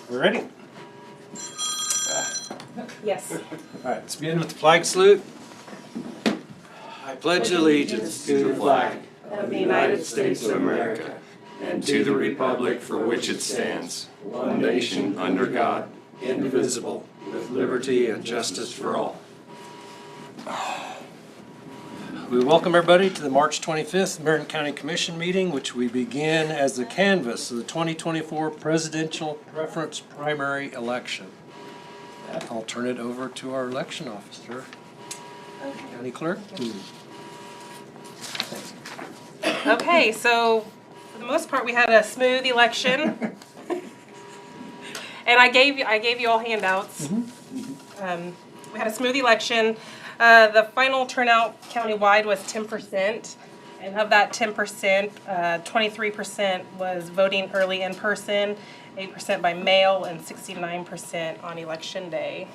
We're ready? Yes. All right, let's begin with the flag salute. I pledge allegiance to the flag Of the United States of America, and to the republic for which it stands, one nation under God, indivisible, with liberty and justice for all. We welcome everybody to the March 25th Marion County Commission meeting, which we begin as the canvass of the 2024 presidential preference primary election. I'll turn it over to our election officer, County Clerk. Okay, so for the most part, we had a smooth election. And I gave you all handouts. We had a smooth election. The final turnout countywide was 10%. And of that 10%, 23% was voting early in person, 8% by mail, and 69% on election day.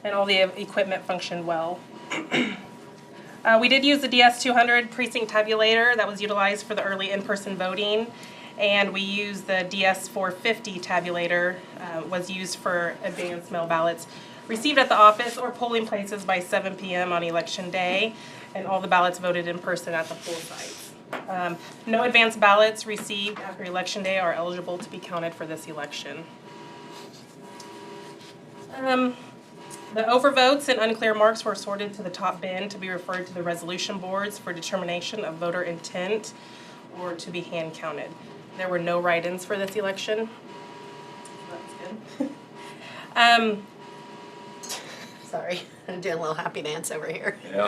And all the equipment functioned well. We did use the DS200 precinct tabulator that was utilized for the early in-person voting. And we used the DS450 tabulator, was used for advanced mail ballots received at the office or polling places by 7 p.m. on election day, and all the ballots voted in person at the poll sites. No advanced ballots received after election day are eligible to be counted for this election. The overvotes and unclear marks were sorted to the top bin to be referred to the resolution boards for determination of voter intent or to be hand counted. There were no write-ins for this election. That's good. Sorry, I'm doing a little happy dance over here. Yeah.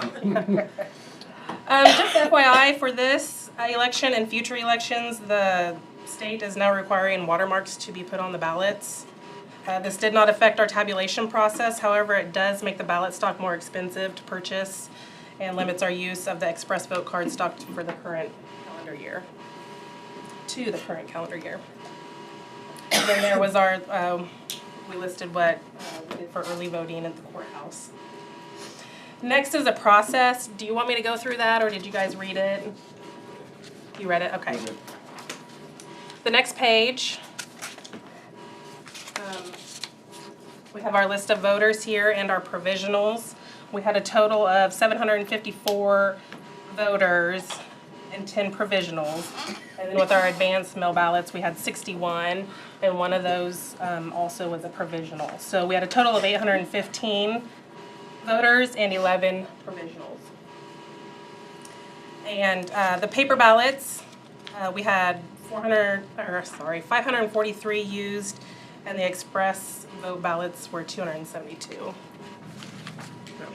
Just FYI, for this election and future elections, the state is now requiring watermarks to be put on the ballots. This did not affect our tabulation process. However, it does make the ballot stock more expensive to purchase and limits our use of the express vote card stock for the current calendar year. To the current calendar year. And then there was our, we listed what we did for early voting at the courthouse. Next is a process. Do you want me to go through that, or did you guys read it? You read it? Okay. The next page, we have our list of voters here and our provisionals. We had a total of 754 voters and 10 provisionals. And then with our advanced mail ballots, we had 61, and one of those also was a provisional. So we had a total of 815 voters and 11 provisionals. And the paper ballots, we had 543 used, and the express vote ballots were 272.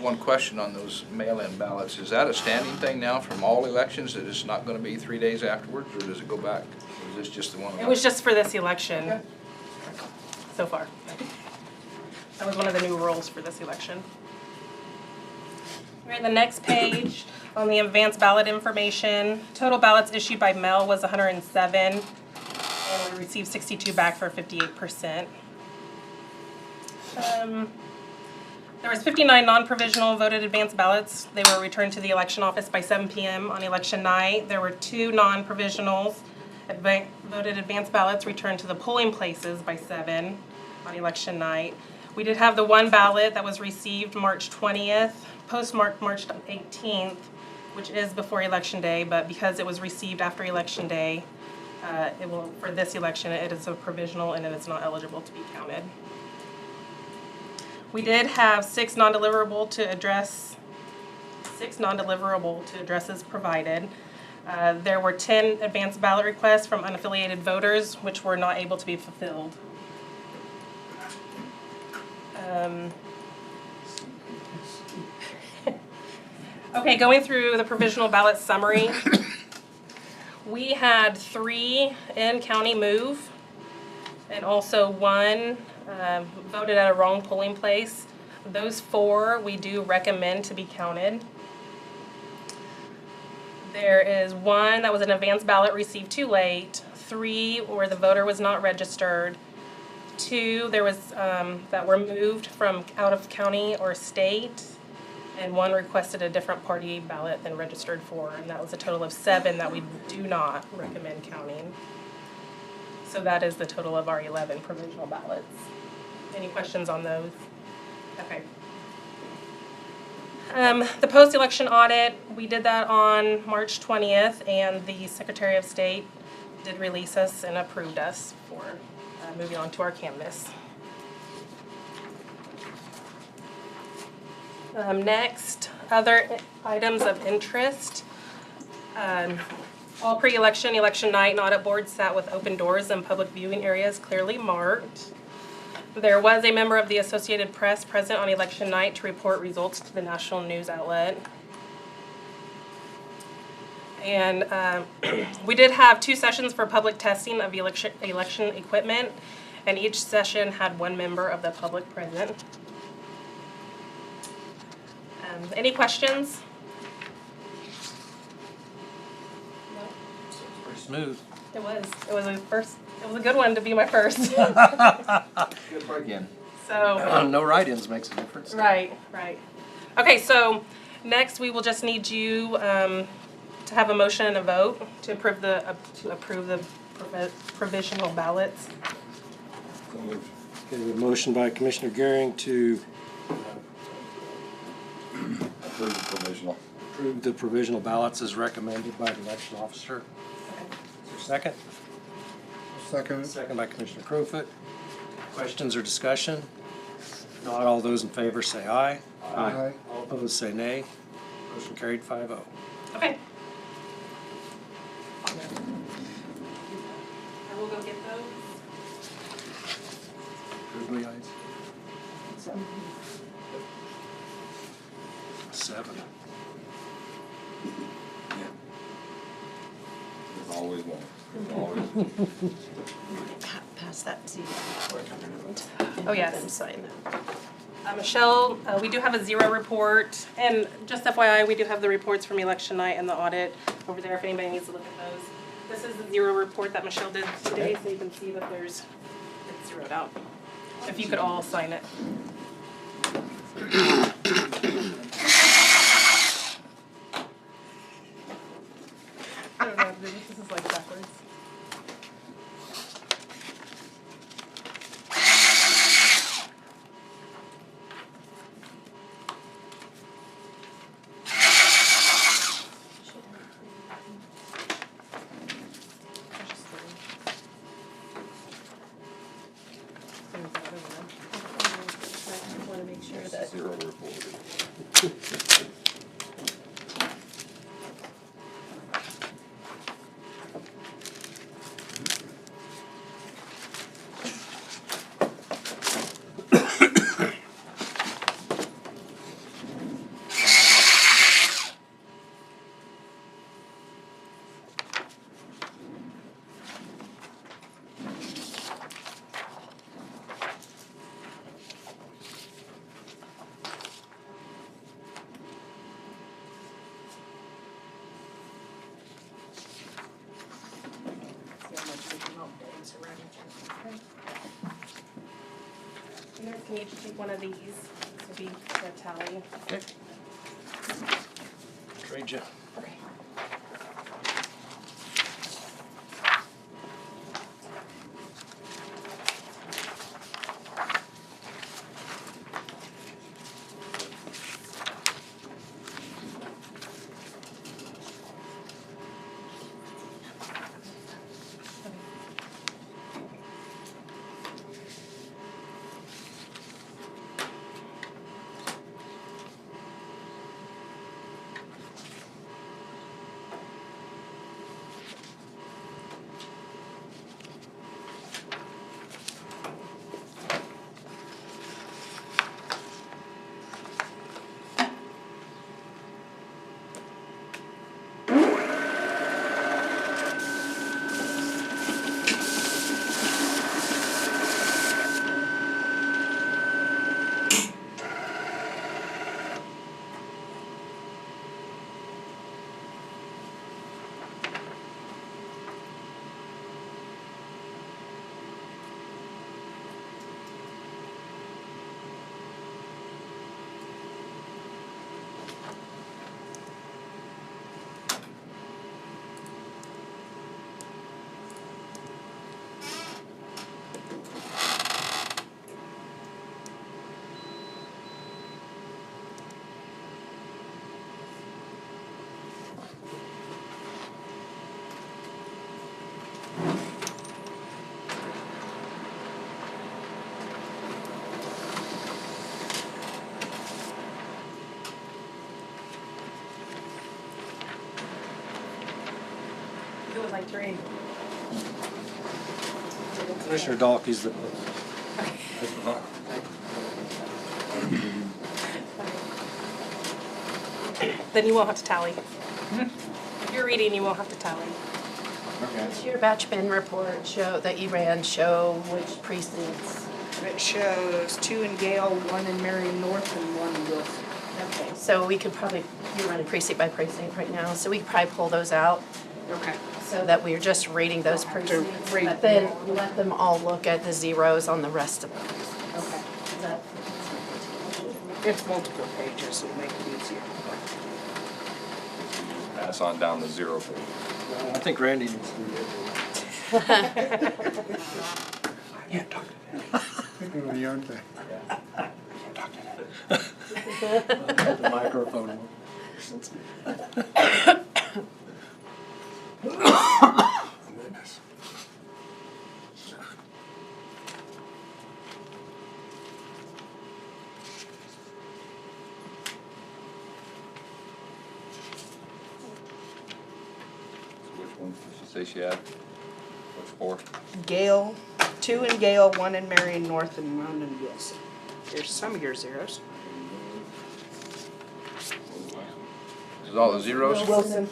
One question on those mail-in ballots. Is that a standing thing now from all elections, that it's not going to be 3 days afterwards, or does it go back? Or is this just the one? It was just for this election. Okay. So far. That was one of the new rules for this election. We're in the next page on the advanced ballot information. Total ballots issued by mail was 107, and we received 62 back for 58%. There was 59 non-provisional voted advanced ballots. They were returned to the election office by 7 p.m. on election night. There were 2 non-provisionals voted advanced ballots returned to the polling places by 7 on election night. We did have the 1 ballot that was received March 20th, postmarked March 18th, which is before election day, but because it was received after election day, for this election, it is a provisional and it is not eligible to be counted. We did have 6 non-deliverable to addresses provided. There were 10 advanced ballot requests from unaffiliated voters, which were not able to be fulfilled. Okay, going through the provisional ballot summary. We had 3 in-county move, and also 1 voted at a wrong polling place. Those 4 we do recommend to be counted. There is 1 that was an advanced ballot received too late, 3 where the voter was not registered, 2 there was that were moved from out of county or state, and 1 requested a different party ballot than registered for, and that was a total of 7 that we do not recommend counting. So that is the total of our 11 provisional ballots. Any questions on those? Okay. The post-election audit, we did that on March 20th, and the Secretary of State did release us and approved us for moving on to our canvass. Next, other items of interest. All pre-election, election night, and audit board sat with open doors and public viewing areas clearly marked. There was a member of the Associated Press present on election night to report results to the national news outlet. And we did have 2 sessions for public testing of election equipment, and each session had 1 member of the public present. Any questions? Pretty smooth. It was a good one to be my first. Good break-in. So, No write-ins makes a difference. right. Okay, so next we will just need you to have a motion and a vote to approve the provisional ballots. Okay, we have a motion by Commissioner Goering to Approve the provisional. approve the provisional ballots as recommended by the election officer. Okay. Is there a second? Second. Second by Commissioner Crowfoot. Questions or discussion? Not all those in favor say aye. Aye. All opposed say nay. Motion carried 5-0. Okay. I will go get those. Googly eyes. 7. There's always one. There's always one. Pass that to you. Oh, yes. Then sign that. Michelle, we do have a 0 report, and just FYI, we do have the reports from election night and the audit over there if anybody needs to look at those. This is the 0 report that Michelle did today, so you can see that it's zeroed out. If you could all sign it. I don't know what to do. This is like backwards. I want to make sure that. 0 reported. You guys can each take one of these to be the tally. Okay. Trade you. Okay. Who would like to read? Commissioner Dalkey's the. Then you won't have to tally. If you're reading, you won't have to tally. Does your batch bin report show that you ran show which precincts? It shows 2 in Gale, 1 in Marion North, and 1 in Wilson. Okay, so we could probably, you're running precinct by precinct right now, so we could probably pull those out Okay. so that we're just reading those precincts. read But then let them all look at the zeros on the rest of them. Okay. Is that- It's multiple pages, it'll make it easier. Pass on down to 0 page. I think Randy needs to read it. You aren't they? The microphone. Which one did she say she had? Which 4? Gale, 2 in Gale, 1 in Marion North, and 1 in Wilson. Here's some of your zeros. This is all the zeros? Wilson.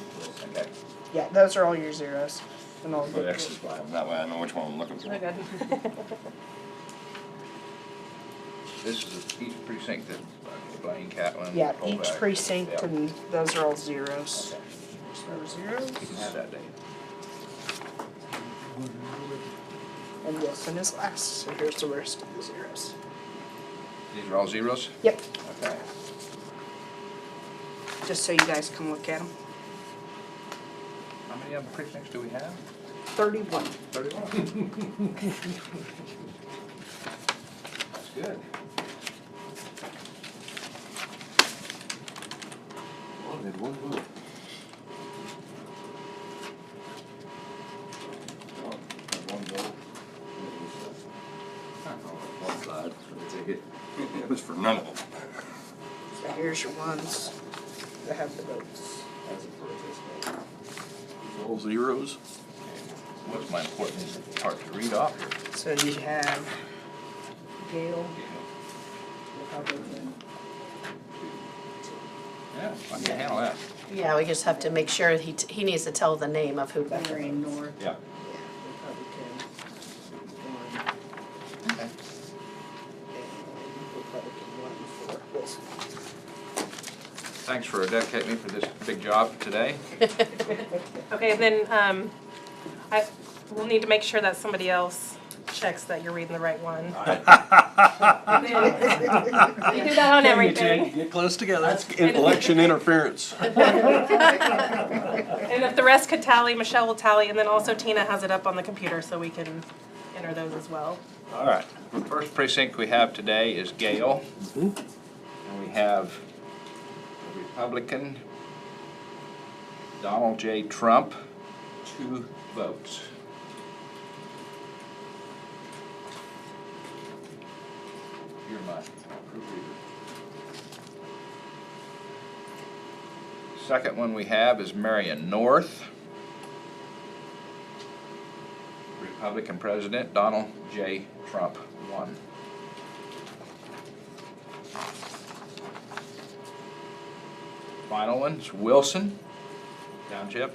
Okay. Yeah, those are all your zeros. And all Put the X's by them, that way I know which one I'm looking for. Oh, good. This is each precinct that Blaine, Catlin. Yeah, each Colbeck. precinct, Yeah. and those are all zeros. So zeros. You can have that data. And Wilson is last, so here's the rest of the zeros. These are all zeros? Yep, Okay. just so you guys can look at them. How many other precincts do we have? 31. 31. That's good. One vote. One vote. One side for the ticket. It was for none of them. So here's your ones that have the votes. All zeros? What's my important part to read off here? So you have Gale, Republican. Yeah, I can handle that. Yeah, we just have to make sure he needs to tell the name of who. Marion North. Yeah. Republican. Okay. And Republican 1 for Wilson. Thanks for dedicating me for this big job today. Okay, then, we'll need to make sure that somebody else checks that you're reading the right one. You do that on everything. Get close together. That's Election interference. And if the rest could tally, Michelle will tally, and then also Tina has it up on the computer so we can enter those as well. All right. The first precinct we have today is Gale. And we have a Republican, Donald J. Trump, 2 votes. You're my proofreader. Second one we have is Marion North. Republican President Donald J. Trump, 1. Final one is Wilson Township.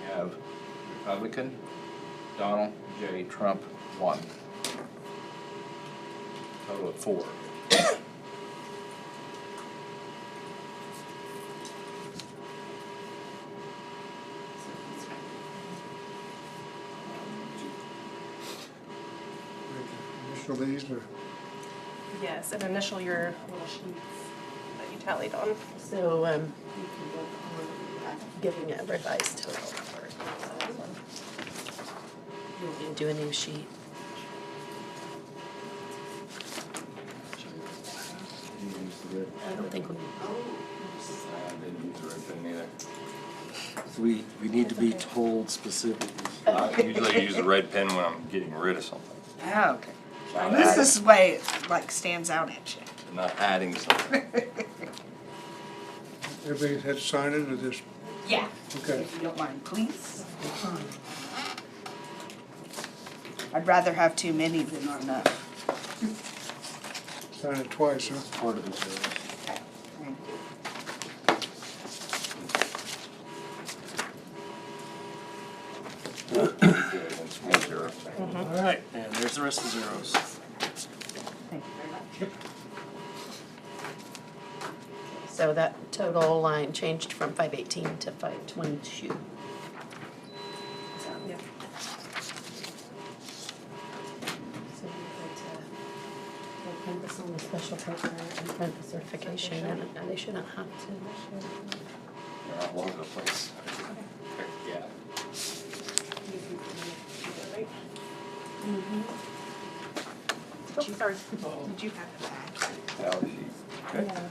We have Republican Donald J. Trump, 1. Total of 4. Initial these or? Yes, and initial your little sheets that you tallied on. So, you can work on giving a revised total. You want me to do a new sheet? I don't think we. I didn't use the red pen either. We need to be told specifically. I usually use the red pen when I'm getting rid of something, Oh, okay. This is the way it like stands out at you. not adding something. Everybody's had to sign it or this? Yeah. Okay. If you don't mind, please. I'd rather have too many than not enough. Sign it twice, huh? Part of the zeros. Thank you. All right, and there's the rest of the zeros. Thank you very much. So that total line changed from 518 to 522. Yep. So you'd like to print this on the special paper and print the certification, and they shouldn't have to. They're all over the place. Yeah. Did you have a bag?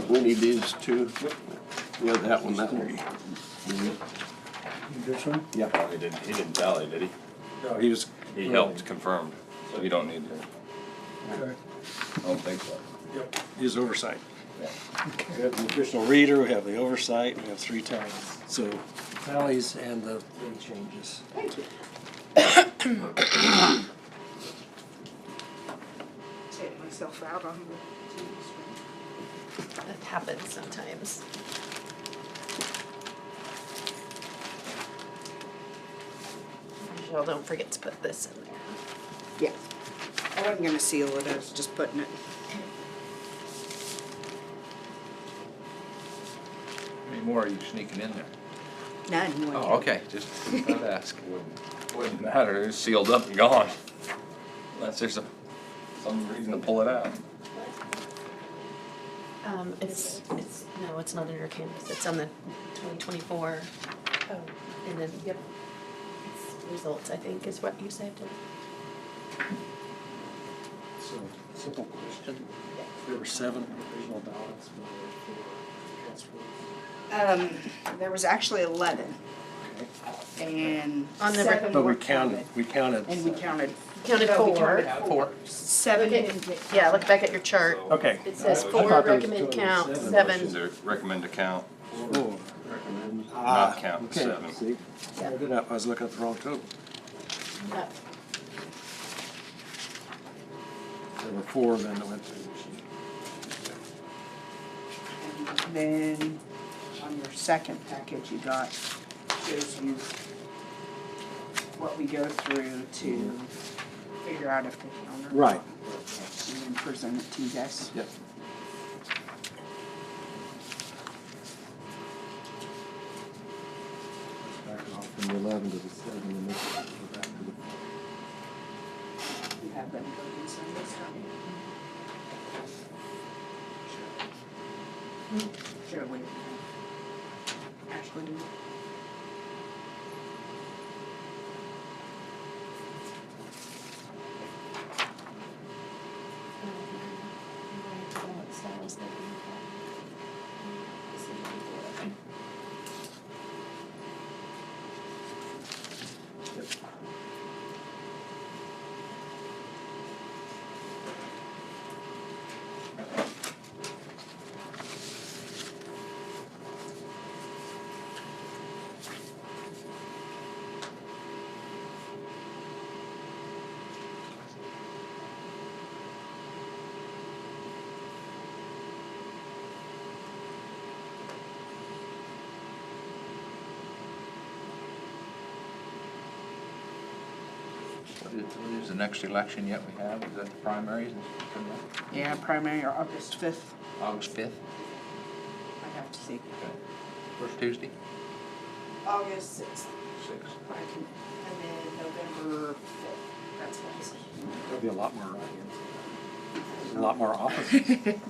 We need these two. Yeah, that one, that one. This one? Yeah. Oh, he didn't tally, did he? No, he was. He helped confirmed, so you don't need to. Okay. I don't think so. Yep. His oversight. We have the official reader, we have the oversight, we have 3 tallies. So tallies and the 3 changes. Thank you. Take myself out on the TV screen. That happens sometimes. Michelle, don't forget to put this in there. Yeah. I wasn't gonna seal it, I was just putting it. How many more are you sneaking in there? None. Oh, okay, just thought to ask. Wouldn't matter, it's sealed up and gone. Unless there's some reason to pull it out. No, it's not in your canvas, it's on the 2024, Oh, and then, yep. It's results, I think, is what you said. So, simple question. There were 7 provisional ballots for transfers. There was actually 11, Okay. and On the 7 But were we counted. counted. We counted. And we counted. Counted No, we 4. counted 4. 7 Okay. didn't get Yeah, look back at your chart. Okay. It says I 4 thought there was recommend total count, seven. 7. Should recommend to count, Oh. not count Okay, 7. see? I did that, I was looking at the wrong total. Yeah. There were 4 then that went through. And then on your second package you got, shows you what we go through to figure out if they count or not. Right. And then present it to you guys. Yep. Back off from the 11 to the 7 and then go back to the 4. You have them go and send this to me. Sure, wait. Ashley, do you? What is the next election yet we have? Is that the primaries? Yeah, primary or August 5th. August 5th? I have to see. Okay. First Tuesday? August 6th. 6th. And then November 5th. That's what I see. There'll be a lot more write-ins. A lot more offices.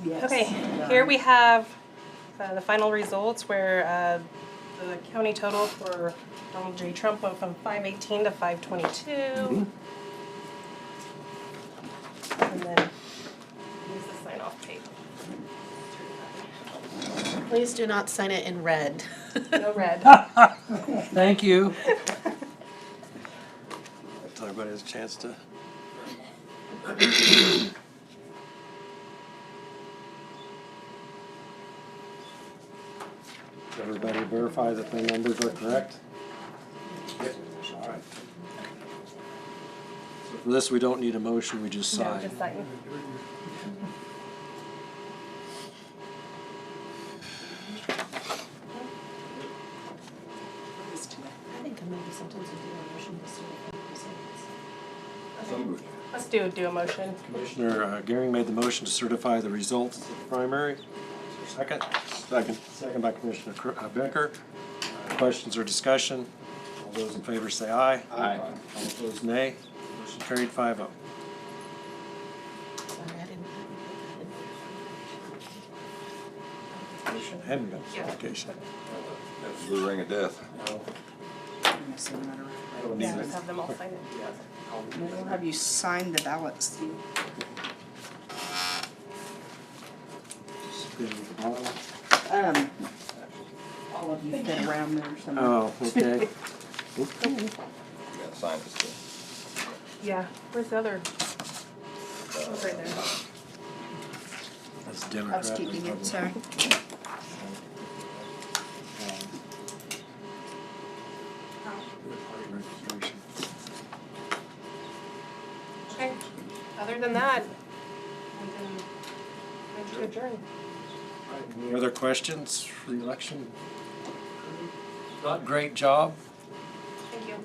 Yes. okay, here we have the final results where the county total for Donald J. Trump went from 518 to 522. And then here's the sign-off page. Please do not sign it in red. No red. Thank you. Until everybody has a chance to. Everybody verify that the numbers are correct? All right. So for this, we don't need a motion, we just No, sign. just sign. I think maybe sometimes we do a motion to certify results. Let's do a motion. Commissioner Gehring made the motion to certify the results of the primary. Is there a second? Second. Second by Commissioner Becker. Questions or discussion? All those in favor say aye. Aye. All opposed, nay. Motion carried 5-0. Sorry, I didn't. Motion hadn't been certification. Blue ring of death. Doesn't matter. I don't need Yeah, it. just have them all sign it. We'll have you sign the ballots. Spin the bottom. All of you fit around there somewhere. Oh, okay. You gotta sign this too. Yeah, where's the other? Oh, right there. That's Democrat. Housekeeping it, sorry. Registration. Okay, other than that, we can move to adjourn. Any other questions for the election? Not great job. Thank you.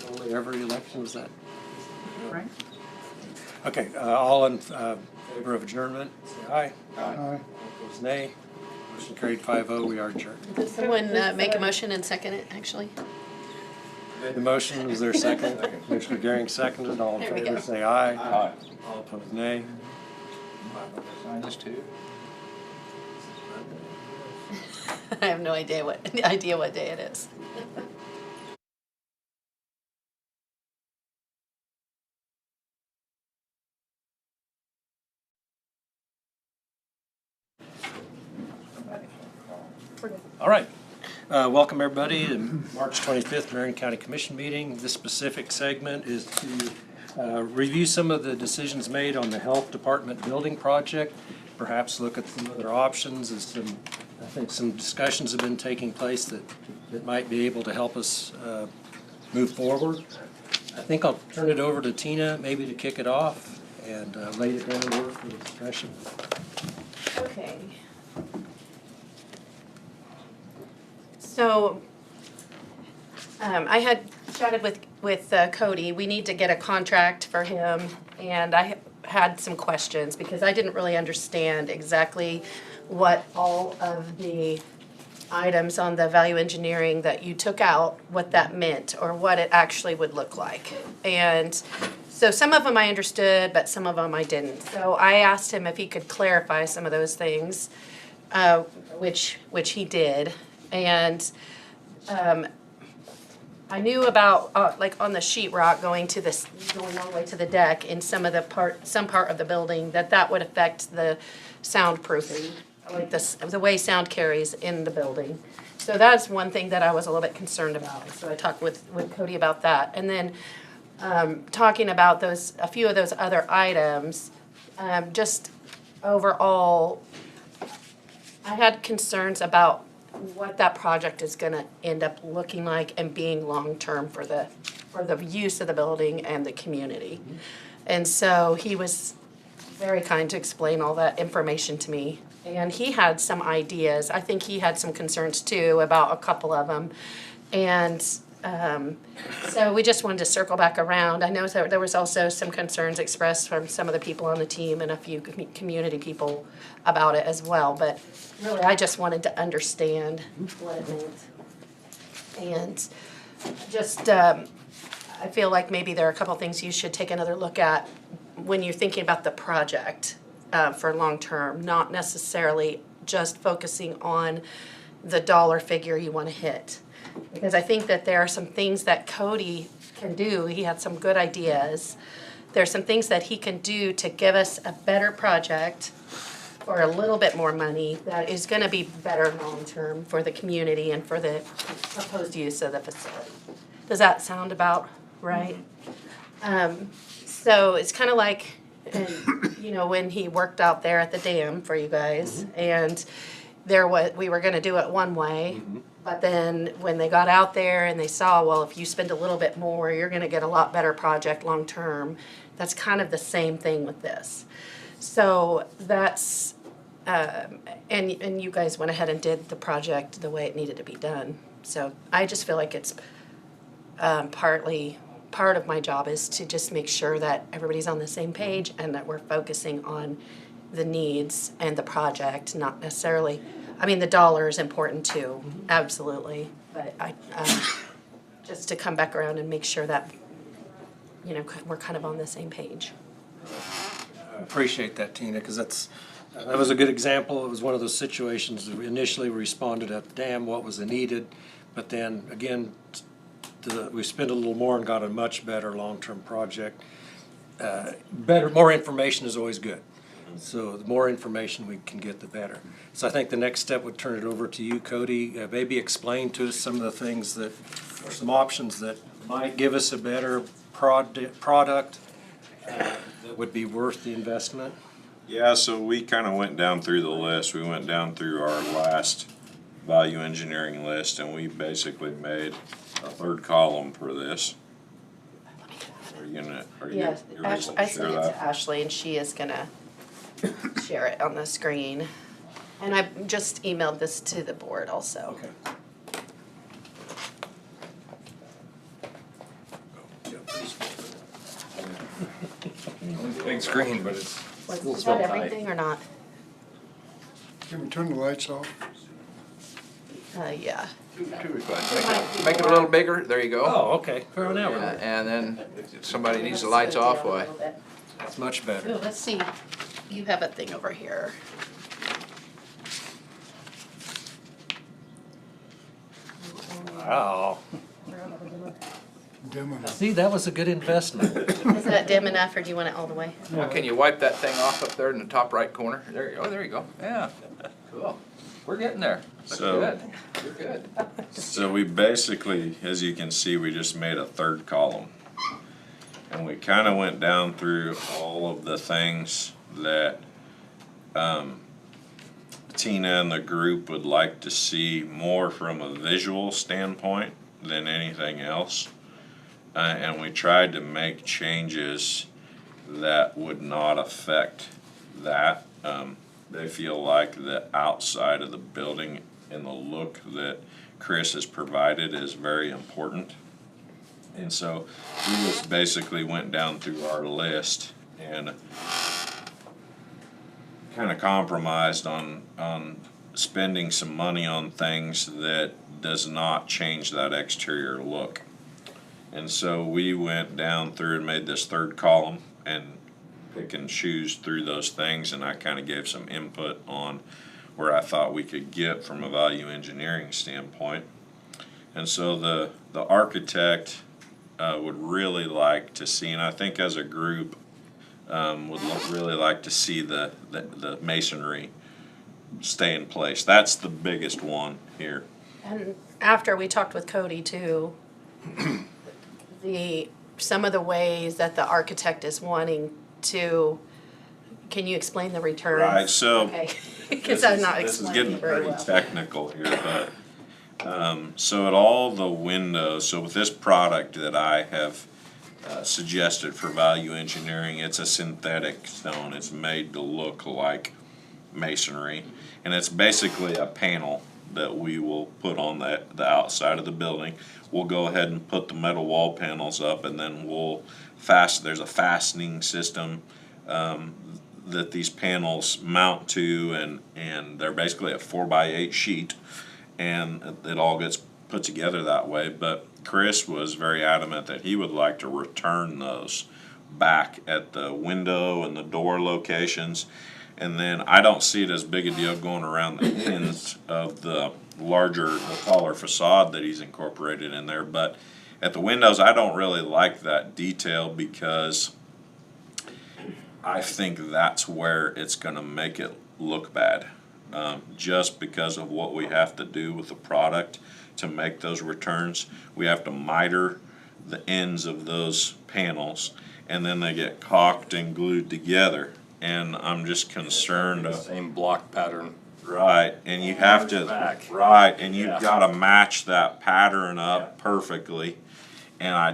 Only every election is that. Right? Okay, all in favor of adjournment, say aye. Aye. All opposed, nay. Motion carried 5-0, we are adjourned. Does someone make a motion and second it, actually? Made the motion, is there a second? Commissioner Gehring seconded, all in There we favor go. say aye. Aye. All opposed, nay. Sign this too? I have no idea what day it is. All right. Welcome, everybody, to March 25th Marion County Commission meeting. This specific segment is to review some of the decisions made on the Health Department building project, perhaps look at some other options. I think some discussions have been taking place that might be able to help us move forward. I think I'll turn it over to Tina, maybe to kick it off and lay the groundwork for the discussion. Okay. So, I had chatted with Cody. We need to get a contract for him, and I had some questions because I didn't really understand exactly what all of the items on the value engineering that you took out, what that meant, or what it actually would look like. And so some of them I understood, but some of them I didn't. So I asked him if he could clarify some of those things, which he did. And I knew about like on the sheetrock going all the way to the deck in some part of the building that would affect the soundproofing, like the way sound carries in the building. So that's one thing that I was a little bit concerned about. So I talked with Cody about that, and then talking about a few of those other items. Just overall, I had concerns about what that project is gonna end up looking like and being long-term for the use of the building and the community. And so he was very kind to explain all that information to me. And he had some ideas. I think he had some concerns too about a couple of them. And so we just wanted to circle back around. I know there was also some concerns expressed from some of the people on the team and a few community people about it as well. But really, I just wanted to understand what it meant. And just, I feel like maybe there are a couple things you should take another look at when you're thinking about the project for long-term, not necessarily just focusing on the dollar figure you want to hit. Because I think that there are some things that Cody can do. He had some good ideas. There's some things that he can do to give us a better project for a little bit more money that is going to be better long-term for the community and for the proposed use of the facility. Does that sound about right? So it's kind of like, when he worked out there at the dam for you guys, and we were gonna do it one way. But then when they got out there and they saw, well, if you spend a little bit more, you're gonna get a lot better project long-term. That's kind of the same thing with this. So that's, and you guys went ahead and did the project the way it needed to be done. So I just feel like it's part of my job is to just make sure that everybody's on the same page and that we're focusing on the needs and the project, not necessarily, I mean, the dollar is important too, absolutely. But just to come back around and make sure that, you know, we're kind of on the same page. I appreciate that, Tina, because that was a good example. It was one of those situations that we initially responded at, damn, what was needed, but then again, we spent a little more and got a much better long-term project. More information is always good. So the more information we can get, the better. So I think the next step would turn it over to you, Cody. Maybe explain to us some of the things that, or some options that might give us a better product that would be worth the investment. Yeah, so we kind of went down through the list. We went down through our last value engineering list, and we basically made a third column for this. Are you gonna, Yes, you're able to I share sent it to that? Ashley and she is gonna share it on the screen. And I just emailed this to the board also. Okay. Big screen, but it's. Is that everything or not? Can we turn the lights off? Yeah. Two requests. Make it a little bigger, there you go. Oh, okay. Well, now we're, And then if somebody needs the lights off, why? that's much better. Ooh, let's see, you have a thing over here. Wow. Dim enough. See, that was a good investment. Is that dim enough or do you want it all the way? Well, can you wipe that thing off up there in the top right corner? There you go, there you go, yeah, cool. We're getting there. Looks So- good. You're good. So we basically, as you can see, we just made a third column. And we kind of went down through all of the things that Tina and the group would like to see more from a visual standpoint than anything else. And we tried to make changes that would not affect that. They feel like the outside of the building and the look that Chris has provided is very important. And so we just basically went down through our list and kind of compromised on spending some money on things that does not change that exterior look. And so we went down through and made this third column and pick and choose through those things, and I kind of gave some input on where I thought we could get from a value engineering standpoint. And so the architect would really like to see, and I think as a group really like to see the masonry stay in place. That's the biggest one here. And after we talked with Cody too, some of the ways that the architect is wanting to, can you explain the returns? Right, so Okay, because I'm not this is explaining getting it very pretty well. technical here, but so at all the windows, so with this product that I have suggested for value engineering, it's a synthetic stone. It's made to look like masonry, and it's basically a panel that we will put on the outside of the building. We'll go ahead and put the metal wall panels up, and then there's a fastening system that these panels mount to, and they're basically a 4x8 sheet, and it all gets put together that way. But Chris was very adamant that he would like to return those back at the window and the door locations. And then I don't see it as big a deal going around the ends of the taller facade that he's incorporated in there. But at the windows, I don't really like that detail because I think that's where it's gonna make it look bad. Just because of what we have to do with the product to make those returns. We have to miter the ends of those panels, and then they get caulked and glued together. And I'm just concerned of, Same block pattern Right, and you have to, right, and you've gotta match that pattern up perfectly. And I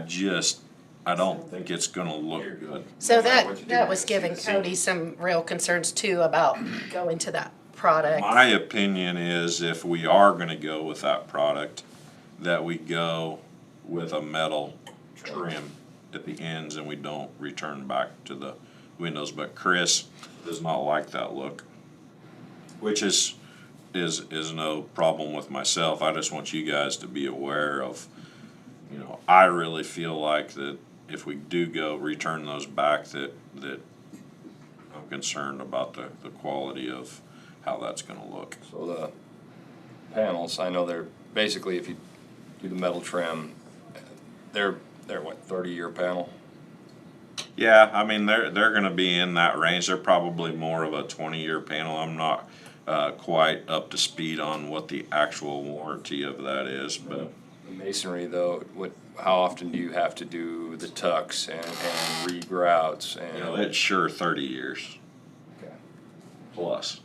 don't think it's gonna look good. So No matter what you do, that was you're giving gonna see the Cody some real concerns too about going to that product. My opinion is if we are gonna go with that product, that we go with a metal trim at the ends and we don't return back to the windows. But Chris does not like that look, which is no problem with myself. I just want you guys to be aware of, I really feel like that if we do go return those back, that I'm concerned about the quality of how that's gonna look. So the panels, I know they're, basically, if you do the metal trim, they're what, 30-year panel? Yeah, I mean, they're gonna be in that range. They're probably more of a 20-year panel. I'm not quite up to speed on what the actual warranty of that is, but The masonry though, how often do you have to do the tucks and re-grouts and? it's sure 30 years Okay. plus.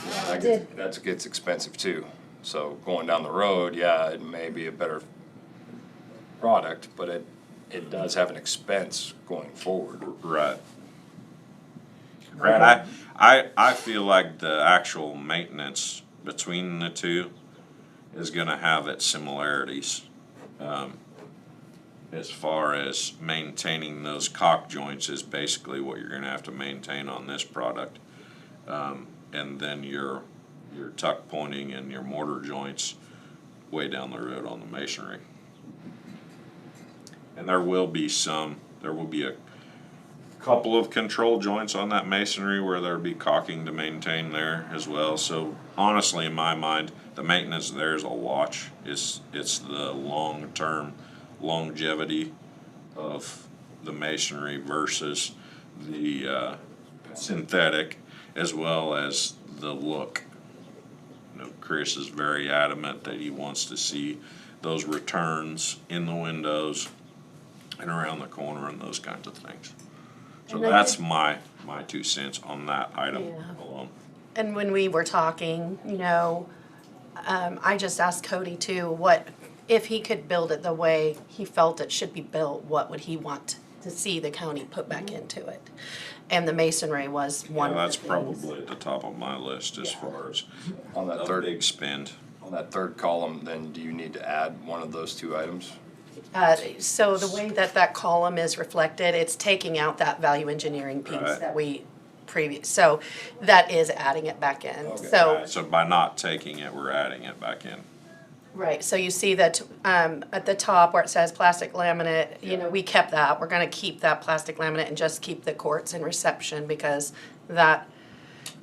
Yeah, that gets expensive too. So going down the road, yeah, it may be a better product, but it does have an expense going forward. Right. Brad, I feel like the actual maintenance between the two is gonna have its similarities. As far as maintaining those caulk joints is basically what you're gonna have to maintain on this product. And then your tuck pointing and your mortar joints way down the road on the masonry. And there will be a couple of control joints on that masonry where there'll be caulking to maintain there as well. So honestly, in my mind, the maintenance there is a wash. It's the long-term longevity of the masonry versus the synthetic, as well as the look. Chris is very adamant that he wants to see those returns in the windows and around the corner and those kinds of things. So And I that's my 2 cents on that item Yeah. alone. And when we were talking, I just asked Cody too, if he could build it the way he felt it should be built, what would he want to see the county put back into it? And the masonry was one Yeah, of that's the things. probably at the top of my list as Yeah. far as On that a third, big spend. on that third column, then do you need to add one of those two items? So the way that column is reflected, it's taking out that value engineering piece Right. that we so that is adding it back in. Okay. So by not taking it, we're adding it back in. Right, so you see that at the top where it says plastic laminate, we kept that. We're gonna keep that plastic laminate and just keep the courts and reception because that,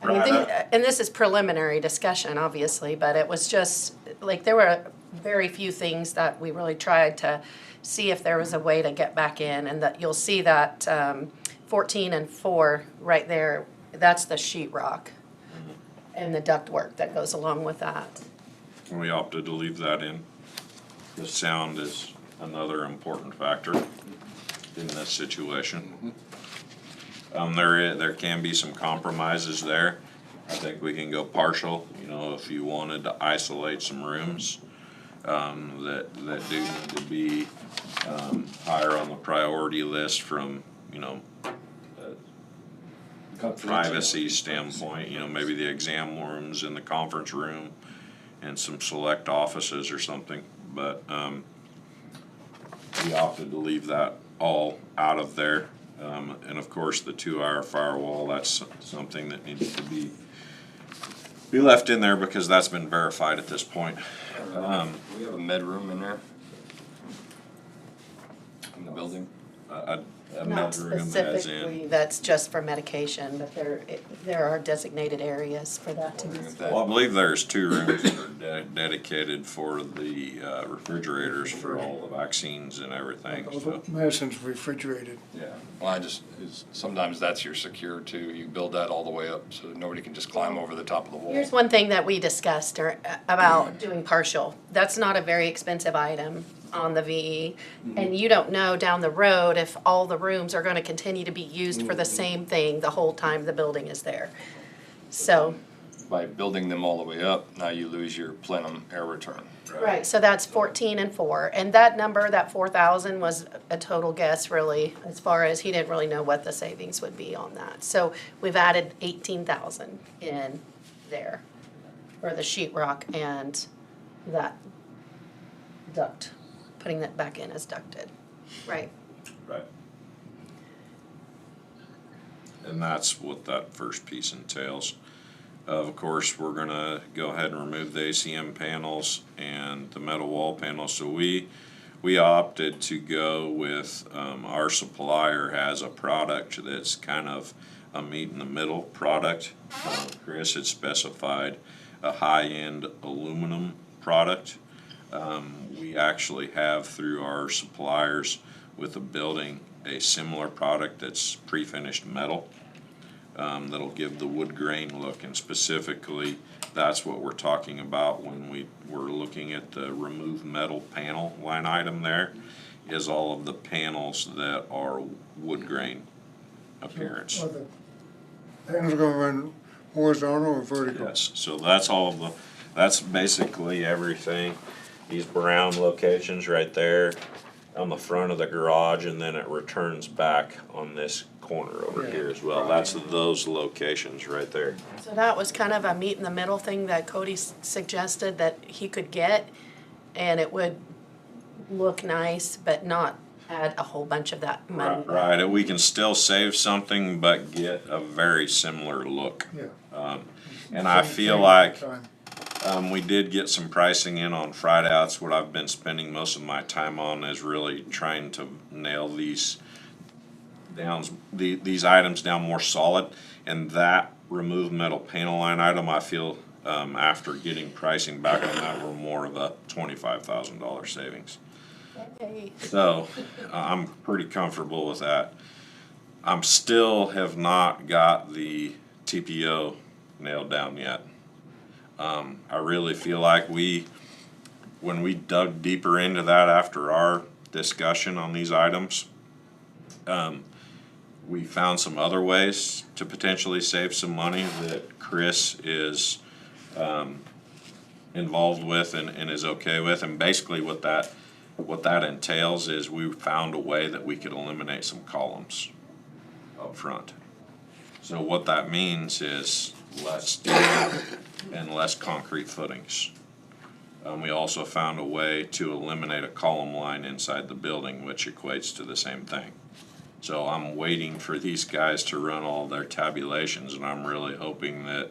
and this is preliminary discussion, obviously, but it was just, like, there were very few things that we really tried to see if there was a way to get back in, and that you'll see that 14 and 4 right there, that's the sheetrock and the ductwork that goes along with that. We opted to leave that in. The sound is another important factor in this situation. There can be some compromises there. I think we can go partial, if you wanted to isolate some rooms that do need to be higher on the priority list from, a privacy standpoint, maybe the exam rooms in the conference room and some select offices or something, but we opted to leave that all out of there. And of course, the 2-hour firewall, that's something that needs to be left in there because that's been verified at this point. We have a med room in there? In the building? A Not bedroom as specifically, in, that's just for medication, but there are designated areas for that to be. well, I believe there's 2 rooms that are dedicated for the refrigerators for all the vaccines and everything, so. Medicine's refrigerated. Yeah. Well, sometimes that's your secure too. You build that all the way up so nobody can just climb over the top of the wall. Here's one thing that we discussed about doing partial. That's not a very expensive item on the VE. And you don't know down the road if all the rooms are gonna continue to be used for the same thing the whole time the building is there. So, by building them all the way up, now you lose your plenum air return. Right, so that's 14 and 4, and that number, that 4,000 was a total guess really, as far as he didn't really know what the savings would be on that. So we've added 18,000 in there for the sheetrock and that duct, putting that back in as ducted, right? Right. And that's what that first piece entails. Of course, we're gonna go ahead and remove the ACM panels and the metal wall panels. So we opted to go with, our supplier has a product that's kind of a meet in the middle product. Chris had specified a high-end aluminum product. We actually have through our suppliers with the building a similar product that's pre-finished metal. That'll give the wood grain look, and specifically that's what we're talking about when we were looking at the remove metal panel line item. There is all of the panels that are wood grain appearance. Are the panels gonna run horizontal or vertical? Yes, so that's all of the, that's basically everything. These brown locations right there on the front of the garage, and then it returns back on this corner over here as well. That's those locations right there. So that was kind of a meet in the middle thing that Cody suggested that he could get, and it would look nice, but not add a whole bunch of that money. Right, we can still save something, but get a very similar look. Yeah. And I feel like, we did get some pricing in on Friday. That's what I've been spending most of my time on, is really trying to nail these these items down more solid. And that remove metal panel line item, I feel, after getting pricing back on that, we're more of a $25,000 savings. Okay. So I'm pretty comfortable with that. I'm still have not got the TPO nailed down yet. I really feel like when we dug deeper into that after our discussion on these items, we found some other ways to potentially save some money that Chris is involved with and is okay with. And basically what that entails is we found a way that we could eliminate some columns up front. So what that means is less steel and less concrete footings. We also found a way to eliminate a column line inside the building, which equates to the same thing. So I'm waiting for these guys to run all their tabulations, and I'm really hoping that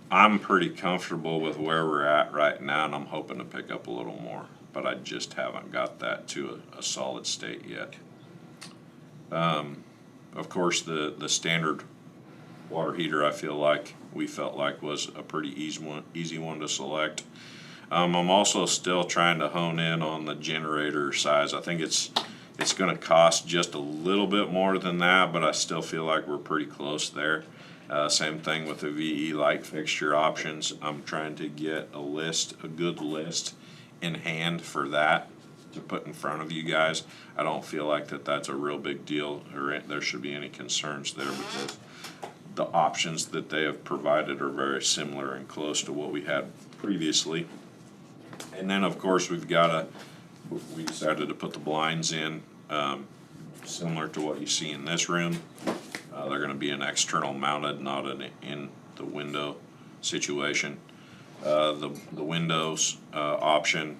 I'm pretty comfortable with where we're at right now, and I'm hoping to pick up a little more, but I just haven't got that to a solid state yet. Of course, the standard water heater, I feel like we felt like was a pretty easy one to select. I'm also still trying to hone in on the generator size. I think it's going to cost just a little bit more than that, but I still feel like we're pretty close there. Same thing with the VE light fixture options. I'm trying to get a good list in hand for that to put in front of you guys. I don't feel like that's a real big deal, or there should be any concerns there, because the options that they have provided are very similar and close to what we had previously. And then of course we decided to put the blinds in, similar to what you see in this room. They're gonna be an external mounted, not an in the window situation. The windows option,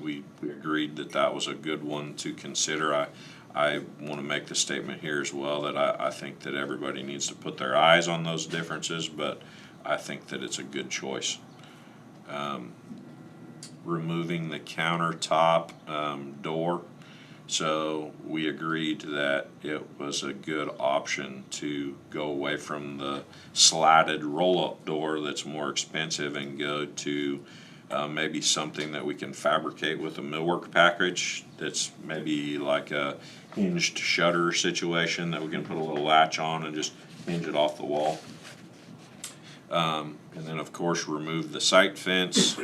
we agreed that was a good one to consider. I want to make the statement here as well that I think that everybody needs to put their eyes on those differences, but I think that it's a good choice. Removing the countertop door, so we agreed that it was a good option to go away from the slatted roll-up door that's more expensive and go to maybe something that we can fabricate with a millwork package that's maybe like a hinged shutter situation that we can put a little latch on and just hinge it off the wall. And then of course remove the sight fence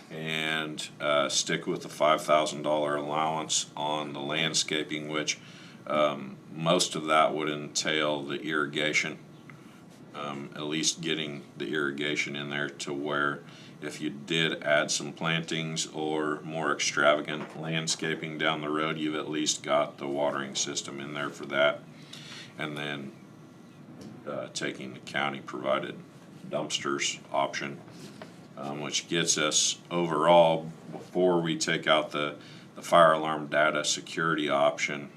and stick with the $5,000 allowance on the landscaping, which most of that would entail the irrigation at least getting the irrigation in there to where if you did add some plantings or more extravagant landscaping down the road, you've at least got the watering system in there for that. And then taking the county provided dumpsters option, which gets us overall, before we take out the fire alarm data security option,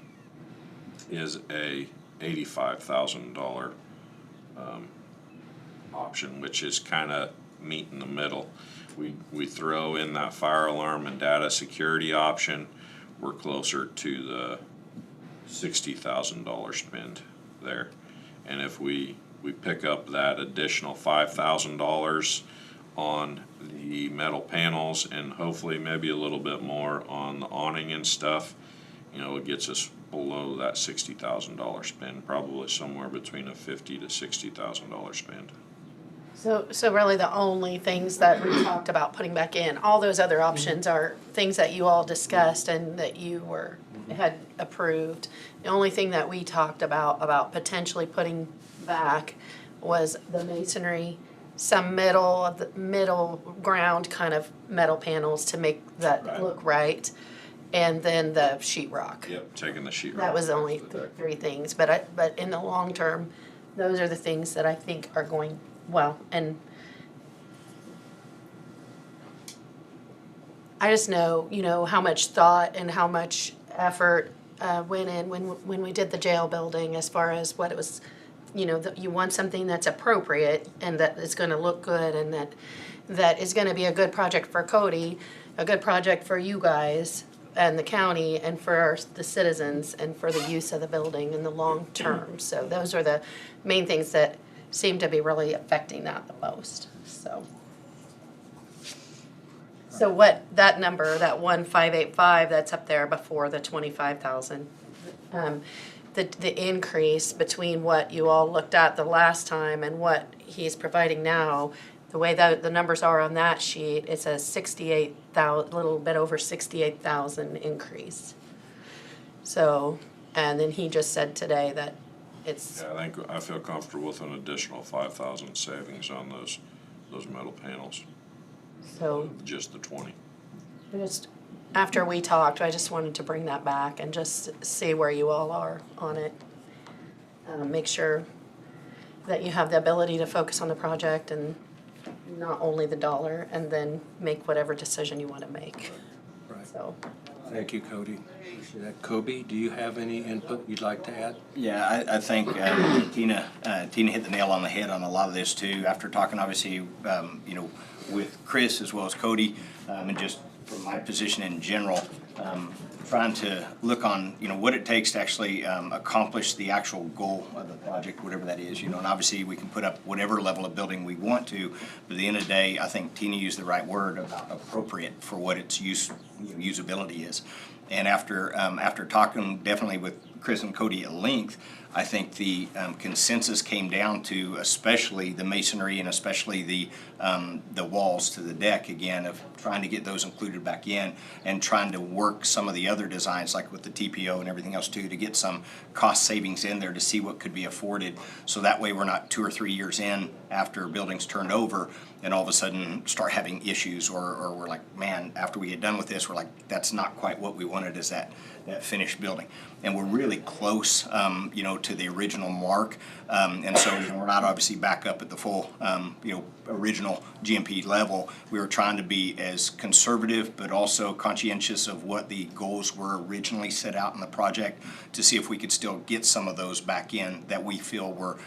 is a $85,000 option, which is kind of meet in the middle. We throw in that fire alarm and data security option, we're closer to the $60,000 spend there. And if we pick up that additional $5,000 on the metal panels and hopefully maybe a little bit more on the awning and stuff, you know, it gets us below that $60,000 spend, probably somewhere between a $50,000 to $60,000 spend. So really the only things that we talked about putting back in, all those other options are things that you all discussed and that you had approved. The only thing that we talked about potentially putting back was the masonry, some middle ground kind of metal panels to make that look right, and then the sheetrock. Yep, taking the sheetrock. That was the only three things, but in the long term, those are the things that I think are going well. And I just know, you know, how much thought and how much effort went in when we did the jail building, as far as what it was, you know, you want something that's appropriate and that is going to look good, and that is going to be a good project for Cody, a good project for you guys and the county, and for the citizens, and for the use of the building in the long term. So those are the main things that seem to be really affecting that the most. So what that number, that 1,585 that's up there before the 25,000, the increase between what you all looked at the last time and what he's providing now, the way that the numbers are on that sheet, it's a 68,000, a little bit over 68,000 increase. So, and then he just said today that it's. Yeah, I feel comfortable with an additional 5,000 savings on those metal panels. So just the 20. just after we talked, I just wanted to bring that back and just see where you all are on it. Make sure that you have the ability to focus on the project and not only the dollar, and then make whatever decision you want to make. Right. So. Thank you, Cody. Appreciate that. Kobe, do you have any input you'd like to add? Yeah, I think Tina hit the nail on the head on a lot of this too. After talking, obviously, you know, with Chris as well as Cody, and just from my position in general, trying to look on, you know, what it takes to actually accomplish the actual goal of the project, whatever that is, you know. And obviously, we can put up whatever level of building we want to, but at the end of the day, I think Tina used the right word about appropriate for what its usability is. And after talking definitely with Chris and Cody at length, I think the consensus came down to especially the masonry and especially the walls to the deck, again, of trying to get those included back in and trying to work some of the other designs like with the TPO and everything else too, to get some cost savings in there to see what could be afforded. So that way we're not 2 or 3 years in after buildings turned over and all of a sudden start having issues, or we're like, man, after we get done with this, we're like, that's not quite what we wanted as that finished building. And we're really close, you know, to the original mark. And so, you know, we're not obviously back up at the full, you know, original GMP level. We were trying to be as conservative, but also conscientious of what the goals were originally set out in the project, to see if we could still get some of those back in that we feel were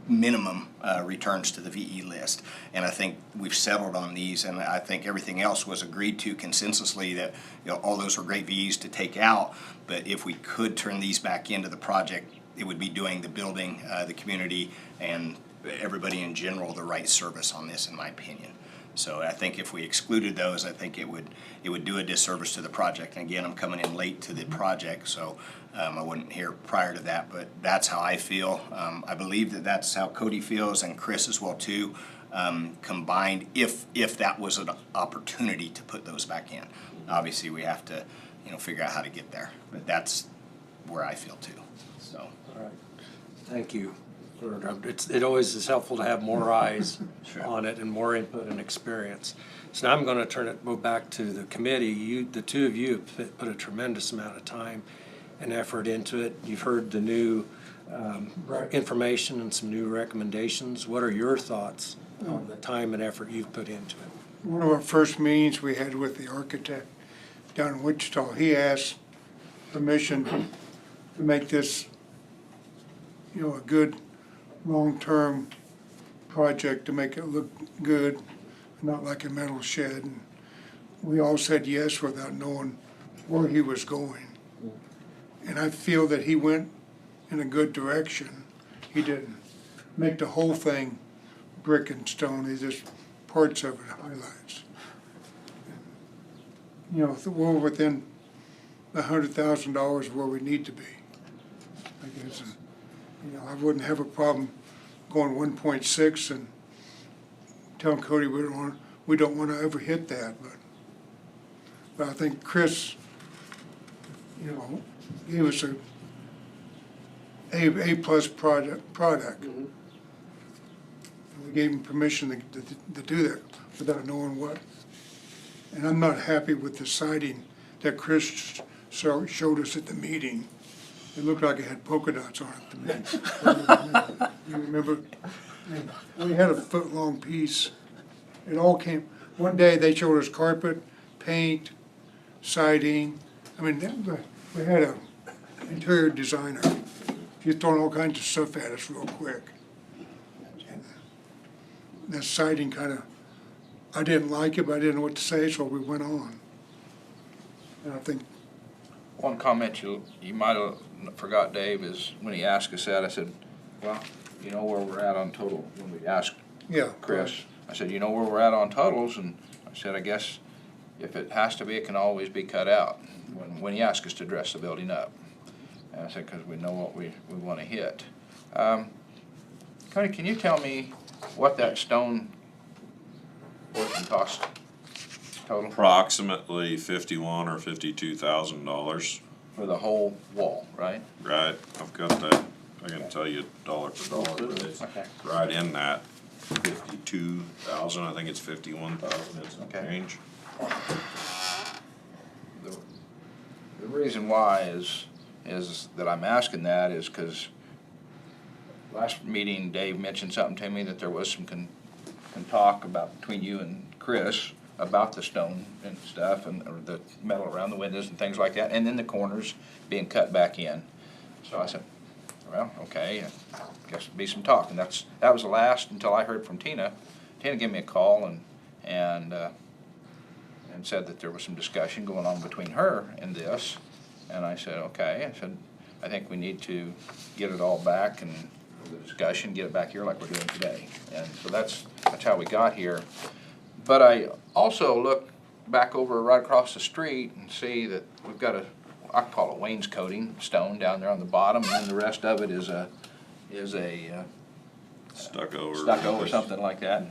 minimum returns to the VE list. And I think we've settled on these, and I think everything else was agreed to consensusly, that, you know, all those were great VEs to take out, but if we could turn these back into the project, it would be doing the building, the community, and everybody in general the right service on this, in my opinion. So I think if we excluded those, I think it would do a disservice to the project. And again, I'm coming in late to the project, so I wasn't here prior to that, but that's how I feel. I believe that that's how Cody feels, and Chris as well too, combined, if that was an opportunity to put those back in. Obviously, we have to, you know, figure out how to get there, but that's where I feel too. So. All right. Thank you. It always is helpful to have more eyes Sure. on it and more input and experience. So now I'm gonna go back to the committee. The two of you have put a tremendous amount of time and effort into it. You've heard the new information and some new recommendations. What are your thoughts on the time and effort you've put into it? One of our first meetings we had with the architect down in Wichita, he asked permission to make this, a good long-term project, to make it look good, not like a metal shed. And we all said yes without knowing where he was going. And I feel that he went in a good direction. He didn't make the whole thing brick and stone, he just parts of it highlights. We're within $100,000 where we need to be, I guess. And, I wouldn't have a problem going 1.6 and telling Cody we don't want to ever hit that, but I think Chris, gave us a plus product. And we gave him permission to do that without knowing what. And I'm not happy with the siding that Chris showed us at the meeting. It looked like it had polka dots on it to me. You remember? We had a foot-long piece. It all came, one day they showed us carpet, paint, siding. I mean, we had an interior designer. She's throwing all kinds of stuff at us real quick. And that siding I didn't like it, but I didn't know what to say, so we went on. And I think, One comment you might have forgot, Dave, is when he asked us that, I said, well, you know where we're at on total, when we asked yeah. Chris. I said, you know where we're at on totals, and I said, I guess if it has to be, it can always be cut out, when he asked us to dress the building up. And I said, because we know what we want to hit. Connie, can you tell me what that stone portion cost total? Approximately $51,000 or $52,000. For the whole wall, right? Right, I've got that. I can tell you dollar for dollar, but it's Okay. right in that 52,000. I think it's 51,000. It's Okay. change. The reason why is that I'm asking that is because last meeting, Dave mentioned something to me that there was some talk about between you and Chris about the stone and stuff, or the metal around the windows and things like that, and then the corners being cut back in. So I said, well, okay, I guess there'd be some talk, and that was the last until I heard from Tina. Tina gave me a call and said that there was some discussion going on between her and this, and I said, okay. I said, I think we need to get it all back and the discussion, get it back here like we're doing today. And so that's how we got here. But I also look back over right across the street and see that we've got I call it wainscoting stone down there on the bottom, and then the rest of it is a Stucco or something like that.